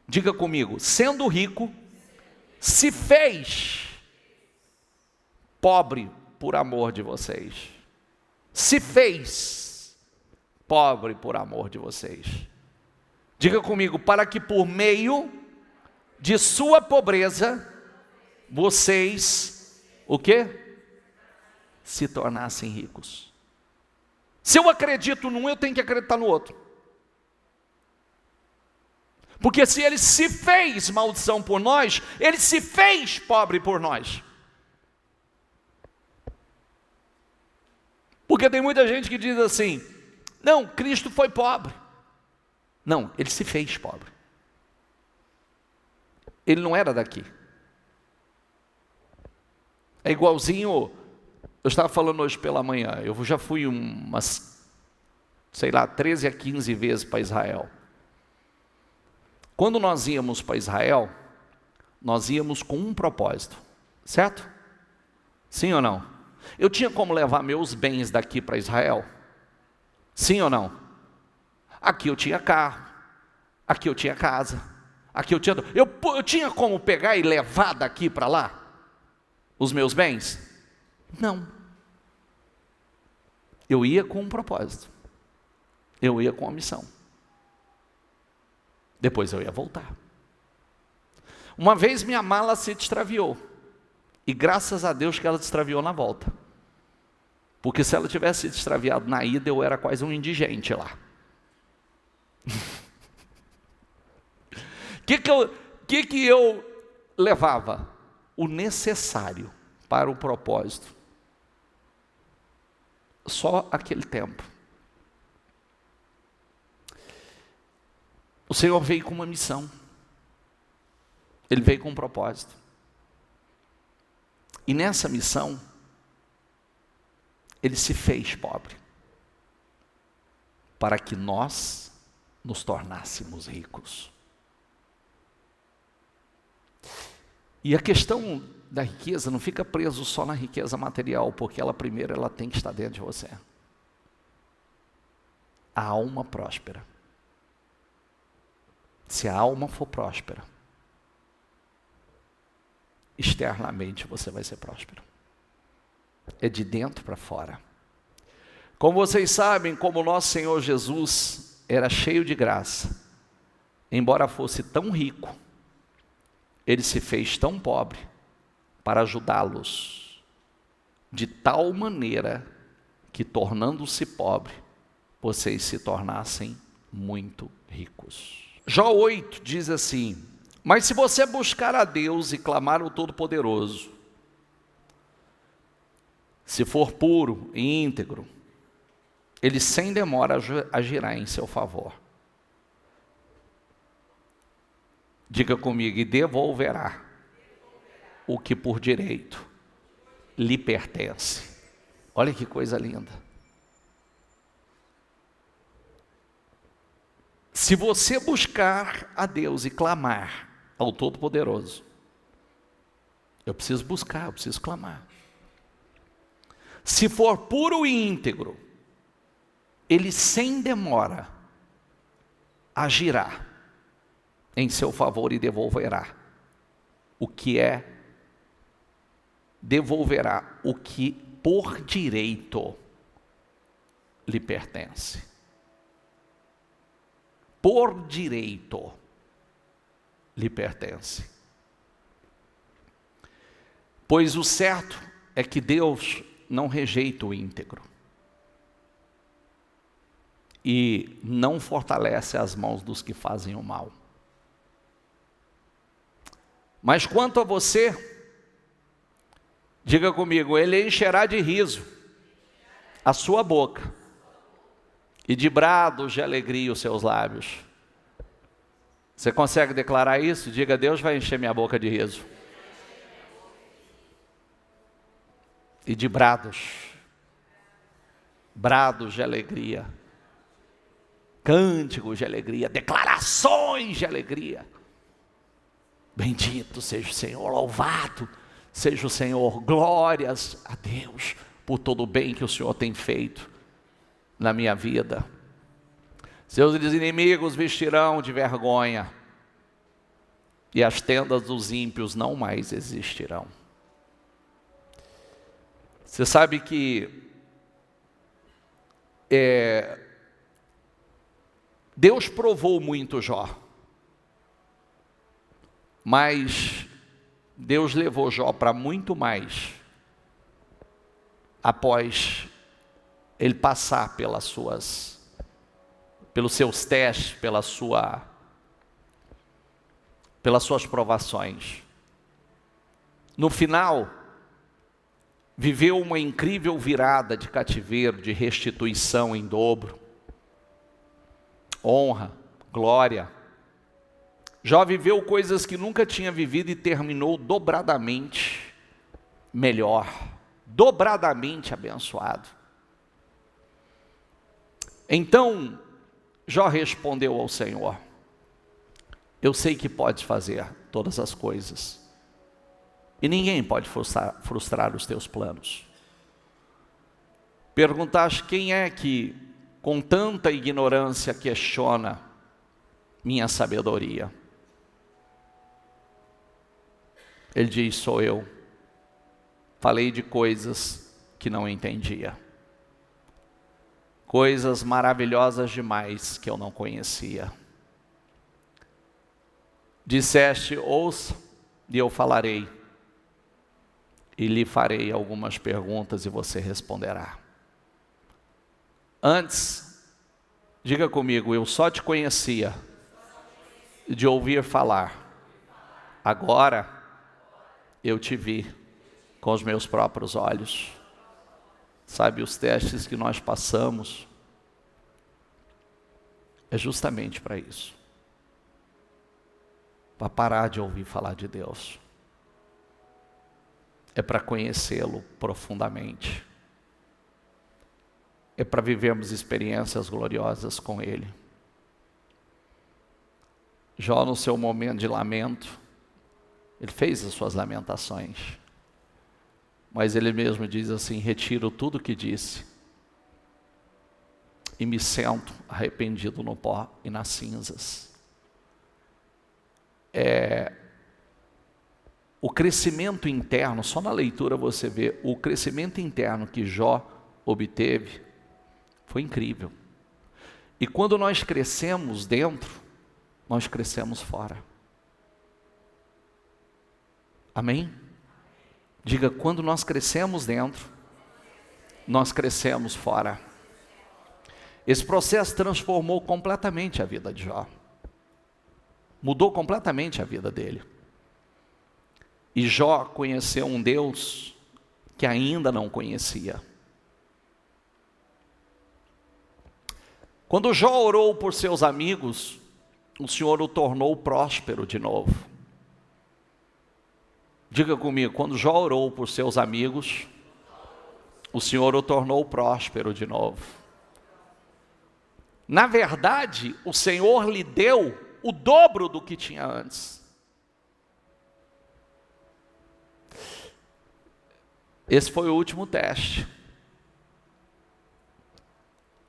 diga comigo, sendo rico, se fez pobre por amor de vocês. Se fez pobre por amor de vocês. Diga comigo, para que por meio de sua pobreza, vocês, o quê? Se tornassem ricos. Se eu acredito num, eu tenho que acreditar no outro. Porque se Ele se fez maldição por nós, Ele se fez pobre por nós. Porque tem muita gente que diz assim, não, Cristo foi pobre. Não, Ele se fez pobre. Ele não era daqui. É igualzinho, eu estava falando hoje pela manhã, eu já fui umas, 13 a 15 vezes para Israel. Quando nós íamos para Israel, nós íamos com um propósito, certo? Sim ou não? Eu tinha como levar meus bens daqui para Israel? Sim ou não? Aqui eu tinha carro, aqui eu tinha casa, aqui eu tinha como pegar e levar daqui para lá os meus bens? Não. Eu ia com um propósito, eu ia com uma missão. Depois eu ia voltar. Uma vez minha mala se extraviou. E graças a Deus que ela se extraviou na volta. Porque se ela tivesse se extraviado na ida, eu era quase um indigente lá. que eu levava? O necessário para o propósito. Só aquele tempo. O Senhor veio com uma missão. Ele veio com um propósito. E nessa missão, Ele se fez pobre, para que nós nos tornássemos ricos. E a questão da riqueza não fica preso só na riqueza material, porque ela primeiro ela tem que estar dentro de você. A alma próspera. Se a alma for próspera, externamente você vai ser próspero. É de dentro para fora. Como vocês sabem, como o nosso Senhor Jesus era cheio de graça, embora fosse tão rico, Ele se fez tão pobre para ajudá-los, de tal maneira que, tornando-se pobre, vocês se tornassem muito ricos. Jó 8 diz assim, mas se você buscar a Deus e clamar ao Todo-Poderoso, se for puro e íntegro, Ele sem demora agirá em seu favor. Diga comigo, e devolverá o que por direito lhe pertence. Olha que coisa linda. Se você buscar a Deus e clamar ao Todo-Poderoso, eu preciso buscar, eu preciso clamar. Se for puro e íntegro, Ele sem demora agirá em seu favor e devolverá o que devolverá o que por direito lhe pertence. Por direito lhe pertence. Pois o certo é que Deus não rejeita o íntegro e não fortalece as mãos dos que fazem o mal. Mas quanto a você, diga comigo, Ele encherá de riso a sua boca e de brados de alegria os seus lábios. Você consegue declarar isso? Diga, Deus vai encher minha boca de riso. e de brados, brados de alegria, cânticos de alegria, declarações de alegria. Bendito seja o Senhor, louvado seja o Senhor, glórias a Deus por todo o bem que o Senhor tem feito na minha vida. Seus inimigos vestirão de vergonha, e as tendas dos ímpios não mais existirão. Você sabe que Deus provou muito Jó, mas Deus levou Jó para muito mais após ele passar pelos seus testes, pelas suas provações. No final, viveu uma incrível virada de cativeiro, de restituição em dobro, honra, glória. Jó viveu coisas que nunca tinha vivido e terminou dobradamente melhor, dobradamente abençoado. Então, Jó respondeu ao Senhor: eu sei que podes fazer todas as coisas, e ninguém pode frustrar os teus planos. Perguntaste: quem é que com tanta ignorância questiona minha sabedoria? Ele diz: sou eu. Falei de coisas que não entendia, coisas maravilhosas demais que eu não conhecia. Disseste: ouça, e eu falarei, e lhe farei algumas perguntas e você responderá. Antes, diga comigo: eu só te conhecia de ouvir falar, agora eu te vi com os meus próprios olhos. Sabe, os testes que nós passamos é justamente para isso, para parar de ouvir falar de Deus, é para conhecê-lo profundamente, é para vivermos experiências gloriosas com Ele. Jó, no seu momento de lamento, ele fez as suas lamentações, mas ele mesmo diz assim: retiro tudo que disse e me sento arrependido no pó e nas cinzas. O crescimento interno, só na leitura você vê, o crescimento interno que Jó obteve foi incrível. E quando nós crescemos dentro, nós crescemos fora. Amém? Diga: quando nós crescemos dentro, nós crescemos fora. Esse processo transformou completamente a vida de Jó. Mudou completamente a vida dele. E Jó conheceu um Deus que ainda não conhecia. Quando Jó orou por seus amigos, o Senhor o tornou próspero de novo. Diga comigo: quando Jó orou por seus amigos, o Senhor o tornou próspero de novo. Na verdade, o Senhor lhe deu o dobro do que tinha antes. Esse foi o último teste.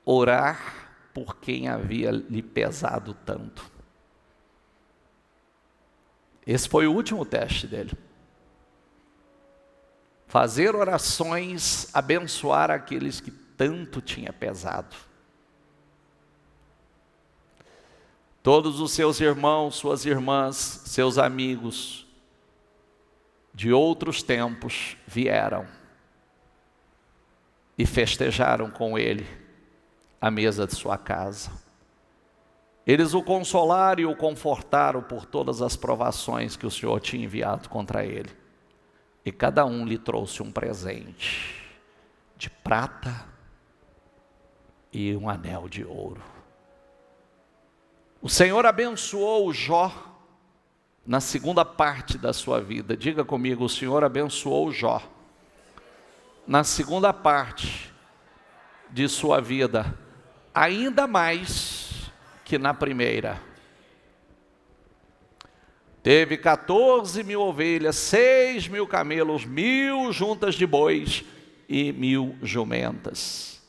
Orar por quem havia lhe pesado tanto. Esse foi o último teste dele. Fazer orações, abençoar aqueles que tanto tinha pesado. Todos os seus irmãos, suas irmãs, seus amigos de outros tempos vieram e festejaram com ele à mesa de sua casa. Eles o consolaram e o confortaram por todas as provações que o Senhor tinha enviado contra ele. E cada um lhe trouxe um presente de prata e um anel de ouro. O Senhor abençoou Jó na segunda parte da sua vida. Diga comigo: o Senhor abençoou Jó na segunda parte de sua vida, ainda mais que na primeira. Teve 14.000 ovelhas, 6.000 camelos, 1.000 juntas de bois e 1.000 jumentas.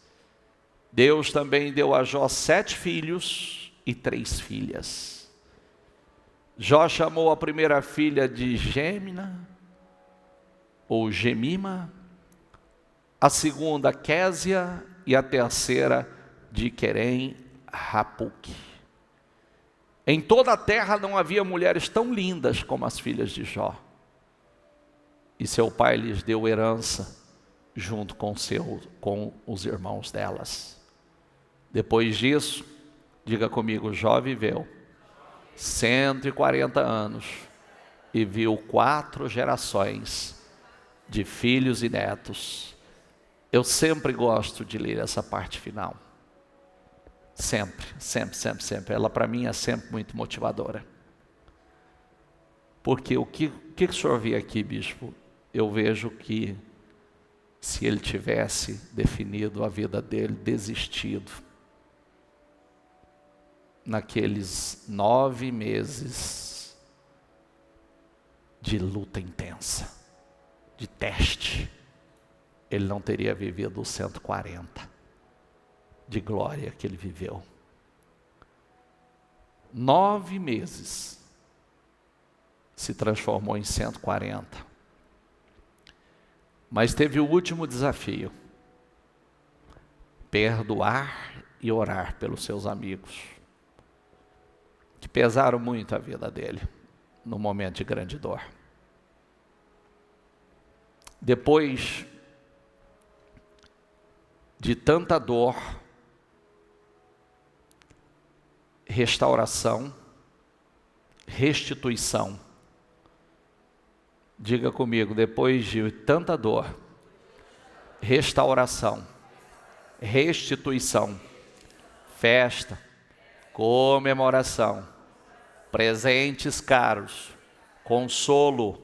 Deus também deu a Jó 7 filhos e 3 filhas. Jó chamou a primeira filha de Gêmina, ou Gemima, a segunda Késia e a terceira de Querem-Rapuque. Em toda a terra não havia mulheres tão lindas como as filhas de Jó. E seu pai lhes deu herança junto com os irmãos delas. Depois disso, diga comigo, Jó viveu 140 anos e viu 4 gerações de filhos e netos. Eu sempre gosto de ler essa parte final. Sempre. Ela para mim é sempre muito motivadora. Porque o que o senhor vê aqui, bispo? Eu vejo que se ele tivesse definido a vida dele, desistido, naqueles 9 meses de luta intensa, de teste, ele não teria vivido os 140 de glória que ele viveu. 9 meses se transformou em 140. Mas teve o último desafio: perdoar e orar pelos seus amigos, que pesaram muito a vida dele no momento de grande dor. Depois de tanta dor, restauração, restituição. Diga comigo, depois de tanta dor, restauração, restituição, festa, comemoração, presentes caros, consolo,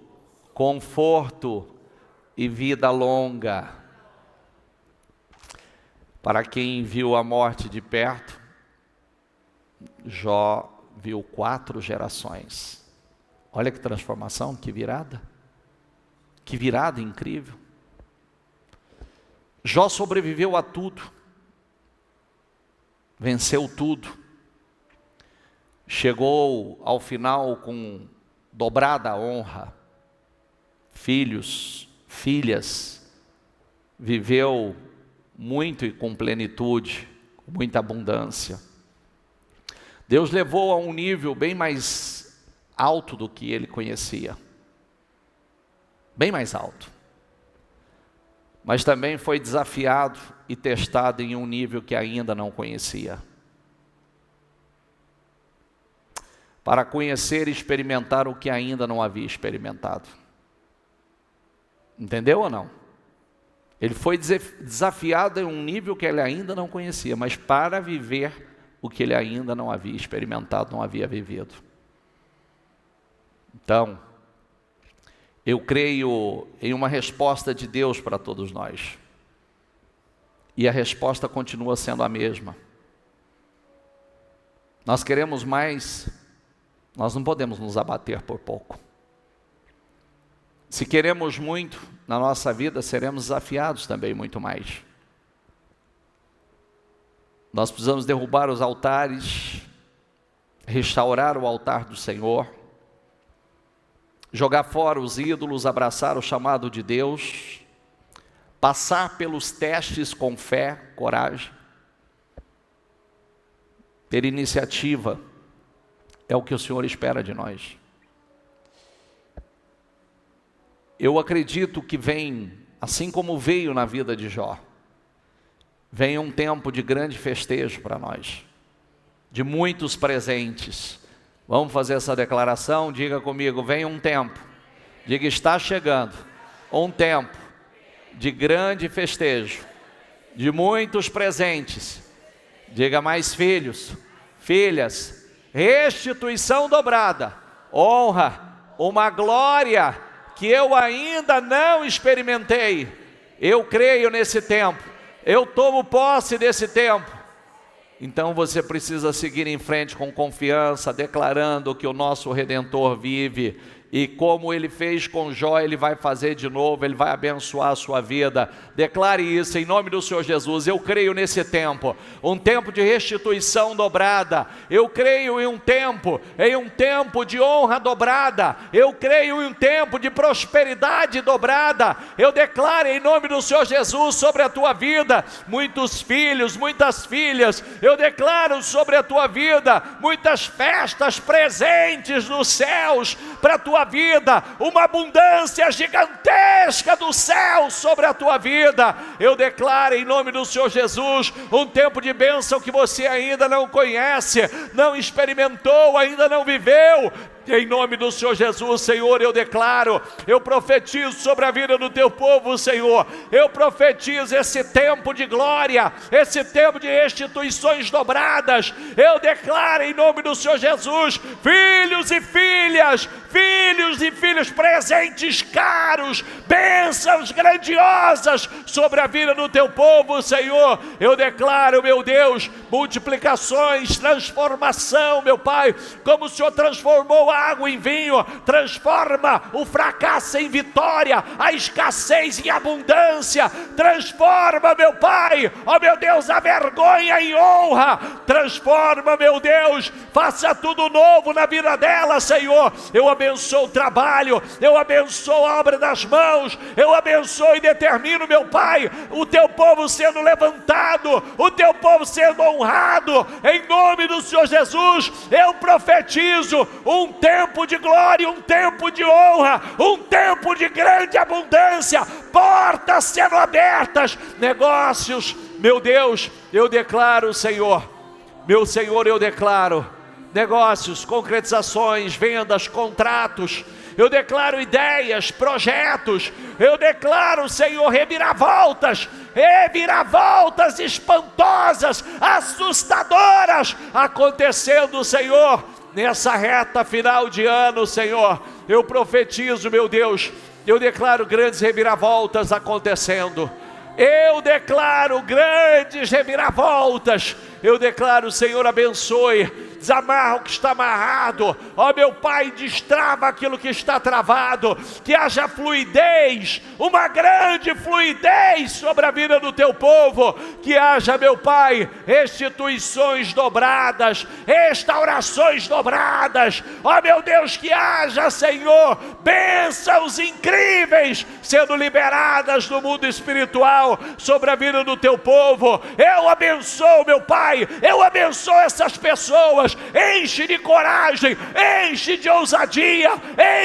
conforto e vida longa. Para quem viu a morte de perto, Jó viu 4 gerações. Olha que transformação, que virada incrível. Jó sobreviveu a tudo, venceu tudo, chegou ao final com dobrada honra, filhos, filhas, viveu muito e com plenitude, com muita abundância. Deus levou a um nível bem mais alto do que ele conhecia. Bem mais alto. Mas também foi desafiado e testado em um nível que ainda não conhecia. Para conhecer e experimentar o que ainda não havia experimentado. Entendeu ou não? Ele foi desafiado em um nível que ele ainda não conhecia, mas para viver o que ele ainda não havia experimentado, não havia vivido. Então, eu creio em uma resposta de Deus para todos nós. E a resposta continua sendo a mesma. Nós queremos mais, nós não podemos nos abater por pouco. Se queremos muito na nossa vida, seremos desafiados também muito mais. Nós precisamos derrubar os altares, restaurar o altar do Senhor, jogar fora os ídolos, abraçar o chamado de Deus, passar pelos testes com fé, coragem, ter iniciativa, é o que o Senhor espera de nós. Eu acredito que vem, assim como veio na vida de Jó, vem um tempo de grande festejo para nós, de muitos presentes. Vamos fazer essa declaração? Diga comigo, vem um tempo. Diga, está chegando um tempo de grande festejo, de muitos presentes. Diga, mais filhos, filhas, restituição dobrada, honra, uma glória que eu ainda não experimentei. Eu creio nesse tempo. Eu tomo posse desse tempo. Então você precisa seguir em frente com confiança, declarando que o nosso Redentor vive. E como Ele fez com Jó, Ele vai fazer de novo, Ele vai abençoar a sua vida. Declare isso em nome do Senhor Jesus. Eu creio nesse tempo, um tempo de restituição dobrada. Eu creio em um tempo de honra dobrada. Eu creio em um tempo de prosperidade dobrada. Eu declaro em nome do Senhor Jesus sobre a tua vida, muitos filhos, muitas filhas. Eu declaro sobre a tua vida, muitas festas presentes nos céus para a tua vida, uma abundância gigantesca do céu sobre a tua vida. Eu declaro em nome do Senhor Jesus, um tempo de bênção que você ainda não conhece, não experimentou, ainda não viveu. Em nome do Senhor Jesus, Senhor, eu declaro, eu profetizo sobre a vida do teu povo, Senhor. Eu profetizo esse tempo de glória, esse tempo de restituições dobradas. Eu declaro em nome do Senhor Jesus, filhos e filhas presentes caros, bênçãos grandiosas sobre a vida do teu povo, Senhor. Eu declaro, meu Deus, multiplicações, transformação, meu Pai, como o Senhor transformou a água em vinho, transforma o fracasso em vitória, a escassez em abundância, transforma, meu Pai, ó meu Deus, a vergonha em honra, transforma, meu Deus, faça tudo novo na vida dela, Senhor. Eu abençoo o trabalho, eu abençoo a obra das mãos, eu abençoo e determino, meu Pai, o teu povo sendo levantado, o teu povo sendo honrado, em nome do Senhor Jesus. Eu profetizo um tempo de glória, um tempo de honra, um tempo de grande abundância, portas sendo abertas, negócios, meu Deus, eu declaro, Senhor, meu Senhor, eu declaro negócios, concretizações, vendas, contratos. Eu declaro ideias, projetos. Eu declaro, Senhor, reviravoltas espantosas, assustadoras acontecendo, Senhor, nessa reta final de ano, Senhor. Eu profetizo, meu Deus, eu declaro grandes reviravoltas acontecendo. Eu declaro grandes reviravoltas. Eu declaro, Senhor, abençoe, desamarra o que está amarrado, ó meu Pai, destrava aquilo que está travado, que haja fluidez, uma grande fluidez sobre a vida do teu povo, que haja, meu Pai, restituições dobradas, restaurações dobradas, ó meu Deus, que haja, Senhor, bênçãos incríveis sendo liberadas no mundo espiritual sobre a vida do teu povo. Eu abençoo, meu Pai, eu abençoo essas pessoas, enche de coragem, enche de ousadia,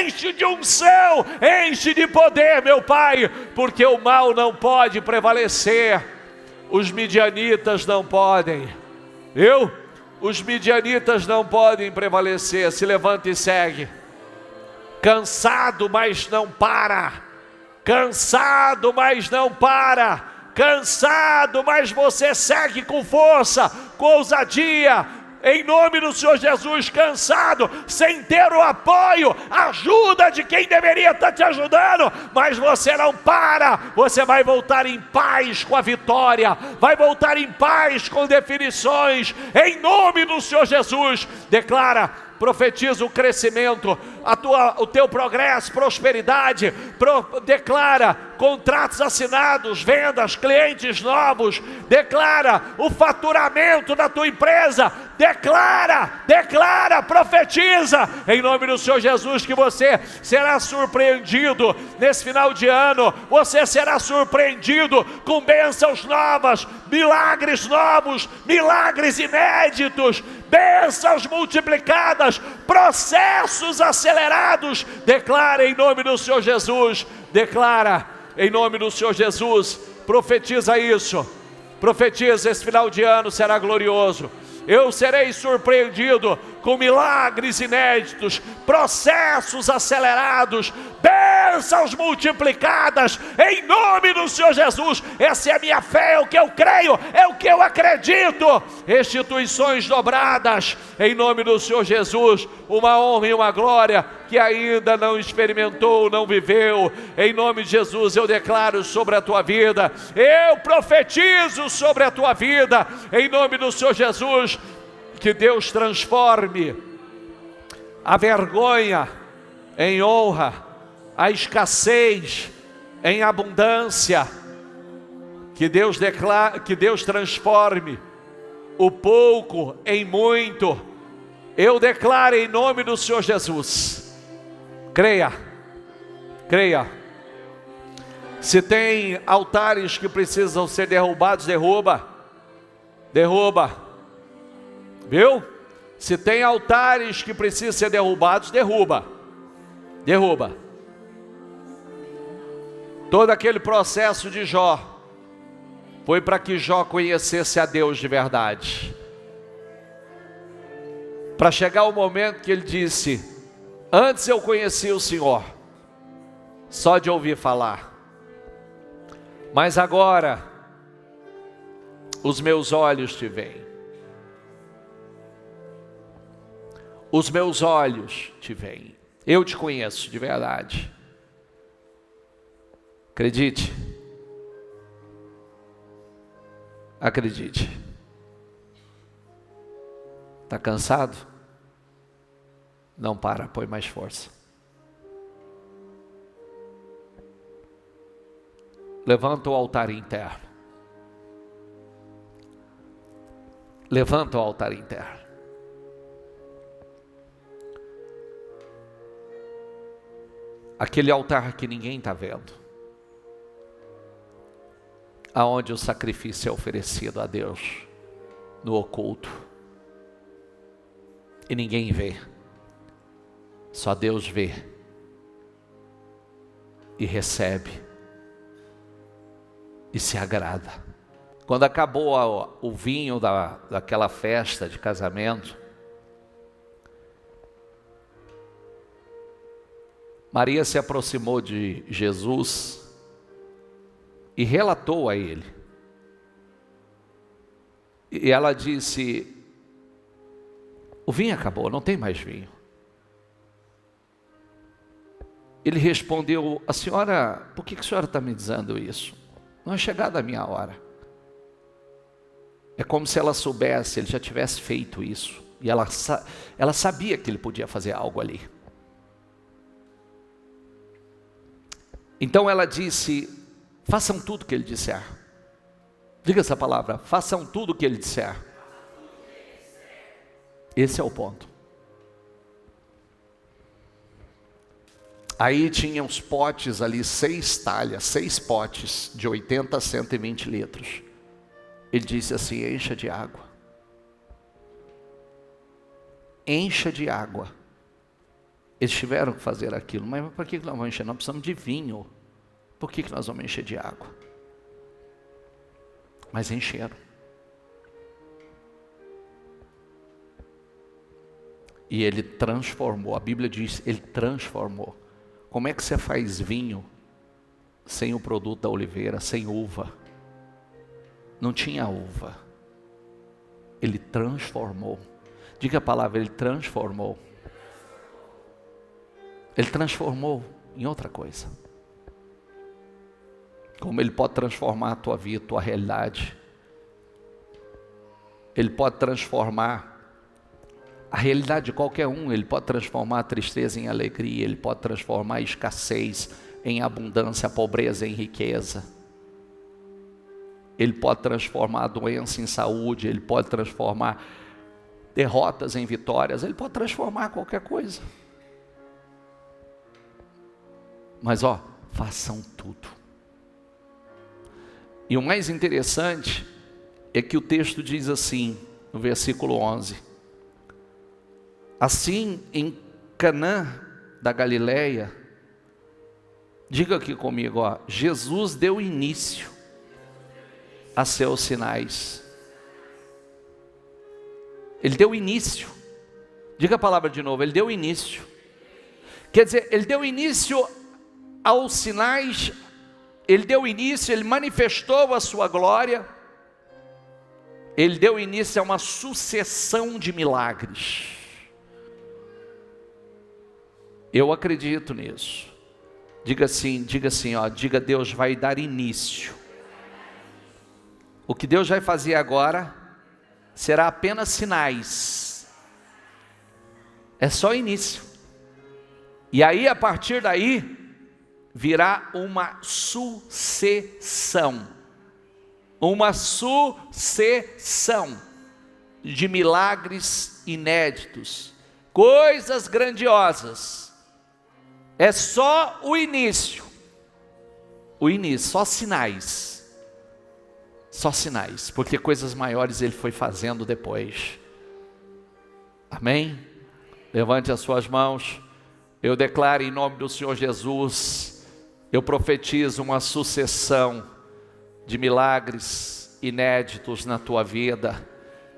enche de unção, enche de poder, meu Pai, porque o mal não pode prevalecer, os midianitas não podem, os midianitas não podem prevalecer. Se levanta e segue, cansado, mas não para, cansado, mas não para, cansado, mas você segue com força, com ousadia, em nome do Senhor Jesus. Cansado, sem ter o apoio, ajuda de quem deveria estar te ajudando, mas você não para, você vai voltar em paz com a vitória, vai voltar em paz com definições, em nome do Senhor Jesus. Declara, profetiza o crescimento, o teu progresso, prosperidade. Declara contratos assinados, vendas, clientes novos. Declara o faturamento da tua empresa. Declara, profetiza em nome do Senhor Jesus que você será surpreendido nesse final de ano. Você será surpreendido com bênçãos novas, milagres novos, milagres inéditos, bênçãos multiplicadas, processos acelerados. Declara em nome do Senhor Jesus, declara em nome do Senhor Jesus, profetiza isso, profetiza, esse final de ano será glorioso. Eu serei surpreendido com milagres inéditos, processos acelerados, bênçãos multiplicadas, em nome do Senhor Jesus. Essa é a minha fé, é o que eu creio, é o que eu acredito. Restituições dobradas, em nome do Senhor Jesus. Uma honra e uma glória que ainda não experimentou, não viveu. Em nome de Jesus, eu declaro sobre a tua vida, eu profetizo sobre a tua vida, em nome do Senhor Jesus, que Deus transforme a vergonha em honra, a escassez em abundância, que Deus transforme o pouco em muito. Eu declaro em nome do Senhor Jesus. Creia, creia. Se tem altares que precisam ser derrubados, derruba. Viu? Se tem altares que precisam ser derrubados, derruba. Todo aquele processo de Jó foi para que Jó conhecesse a Deus de verdade. Para chegar o momento que ele disse: antes eu conhecia o Senhor, só de ouvir falar, mas agora os meus olhos te veem. Os meus olhos te veem. Eu te conheço de verdade. Acredite. Acredite. Está cansado? Não para, põe mais força. Levanta o altar interno. Levanta o altar interno. Aquele altar que ninguém está vendo, aonde o sacrifício é oferecido a Deus no oculto, e ninguém vê, só Deus vê e recebe e se agrada. Quando acabou o vinho daquela festa de casamento, Maria se aproximou de Jesus e relatou a ele. E ela disse: o vinho acabou, não tem mais vinho. Ele respondeu: a senhora, por que a senhora está me dizendo isso? Não é chegada a minha hora. É como se ela soubesse, ele já tivesse feito isso. E ela sabia que ele podia fazer algo ali. Então ela disse: façam tudo o que ele disser. Diga essa palavra: façam tudo o que ele disser. Esse é o ponto. Aí tinha os potes ali, 6 talhas, 6 potes de 80 a 120 litros. Ele disse assim: encha de água. Encha de água. Eles tiveram que fazer aquilo. Mas por que nós vamos encher? Nós precisamos de vinho. Por que nós vamos encher de água? Mas encheram. E ele transformou. A Bíblia diz: ele transformou. Como é que você faz vinho sem o produto da oliveira, sem uva? Não tinha uva. Ele transformou. Diga a palavra: ele transformou. Ele transformou em outra coisa. Como ele pode transformar a tua vida, a tua realidade. Ele pode transformar a realidade de qualquer um. Ele pode transformar a tristeza em alegria. Ele pode transformar a escassez em abundância, a pobreza em riqueza. Ele pode transformar a doença em saúde. Ele pode transformar derrotas em vitórias. Ele pode transformar qualquer coisa. Mas façam tudo. E o mais interessante é que o texto diz assim, no versículo 11: assim em Canaã da Galileia, diga aqui comigo, Jesus deu início a seus sinais. Ele deu início. Diga a palavra de novo: ele deu início. Quer dizer, ele deu início aos sinais, ele deu início, ele manifestou a sua glória, ele deu início a uma sucessão de milagres. Eu acredito nisso. Diga assim, ó, diga: Deus vai dar início. O que Deus vai fazer agora será apenas sinais. É só início. E aí, a partir daí, virá uma sucessão. Uma sucessão de milagres inéditos, coisas grandiosas. É só o início, só sinais, porque coisas maiores Ele foi fazendo depois. Amém? Levante as suas mãos. Eu declaro em nome do Senhor Jesus, eu profetizo uma sucessão de milagres inéditos na tua vida.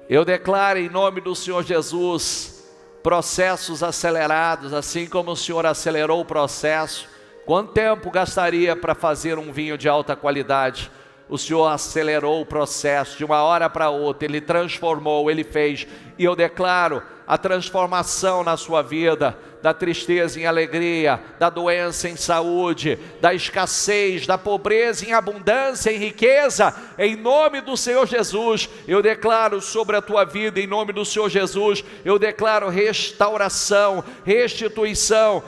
Eu declaro em nome do Senhor Jesus, processos acelerados, assim como o Senhor acelerou o processo. Quanto tempo gastaria para fazer um vinho de alta qualidade? O Senhor acelerou o processo de uma hora para outra, Ele transformou, Ele fez. E eu declaro a transformação na sua vida, da tristeza em alegria, da doença em saúde, da escassez, da pobreza em abundância, em riqueza, em nome do Senhor Jesus. Eu declaro sobre a tua vida, em nome do Senhor Jesus, eu declaro restauração, restituição,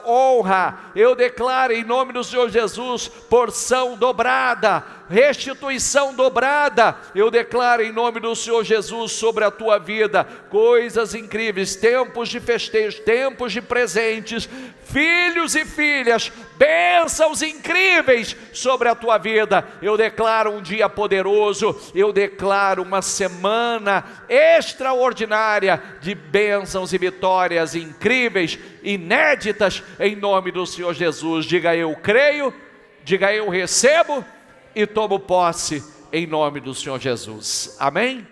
honra. Eu declaro em nome do Senhor Jesus, porção dobrada, restituição dobrada. Eu declaro em nome do Senhor Jesus sobre a tua vida, coisas incríveis, tempos de festejo, tempos de presentes, filhos e filhas, bênçãos incríveis sobre a tua vida. Eu declaro um dia poderoso, eu declaro uma semana extraordinária de bênçãos e vitórias incríveis, inéditas, em nome do Senhor Jesus. Diga: eu creio, diga: eu recebo e tomo posse, em nome do Senhor Jesus. Amém?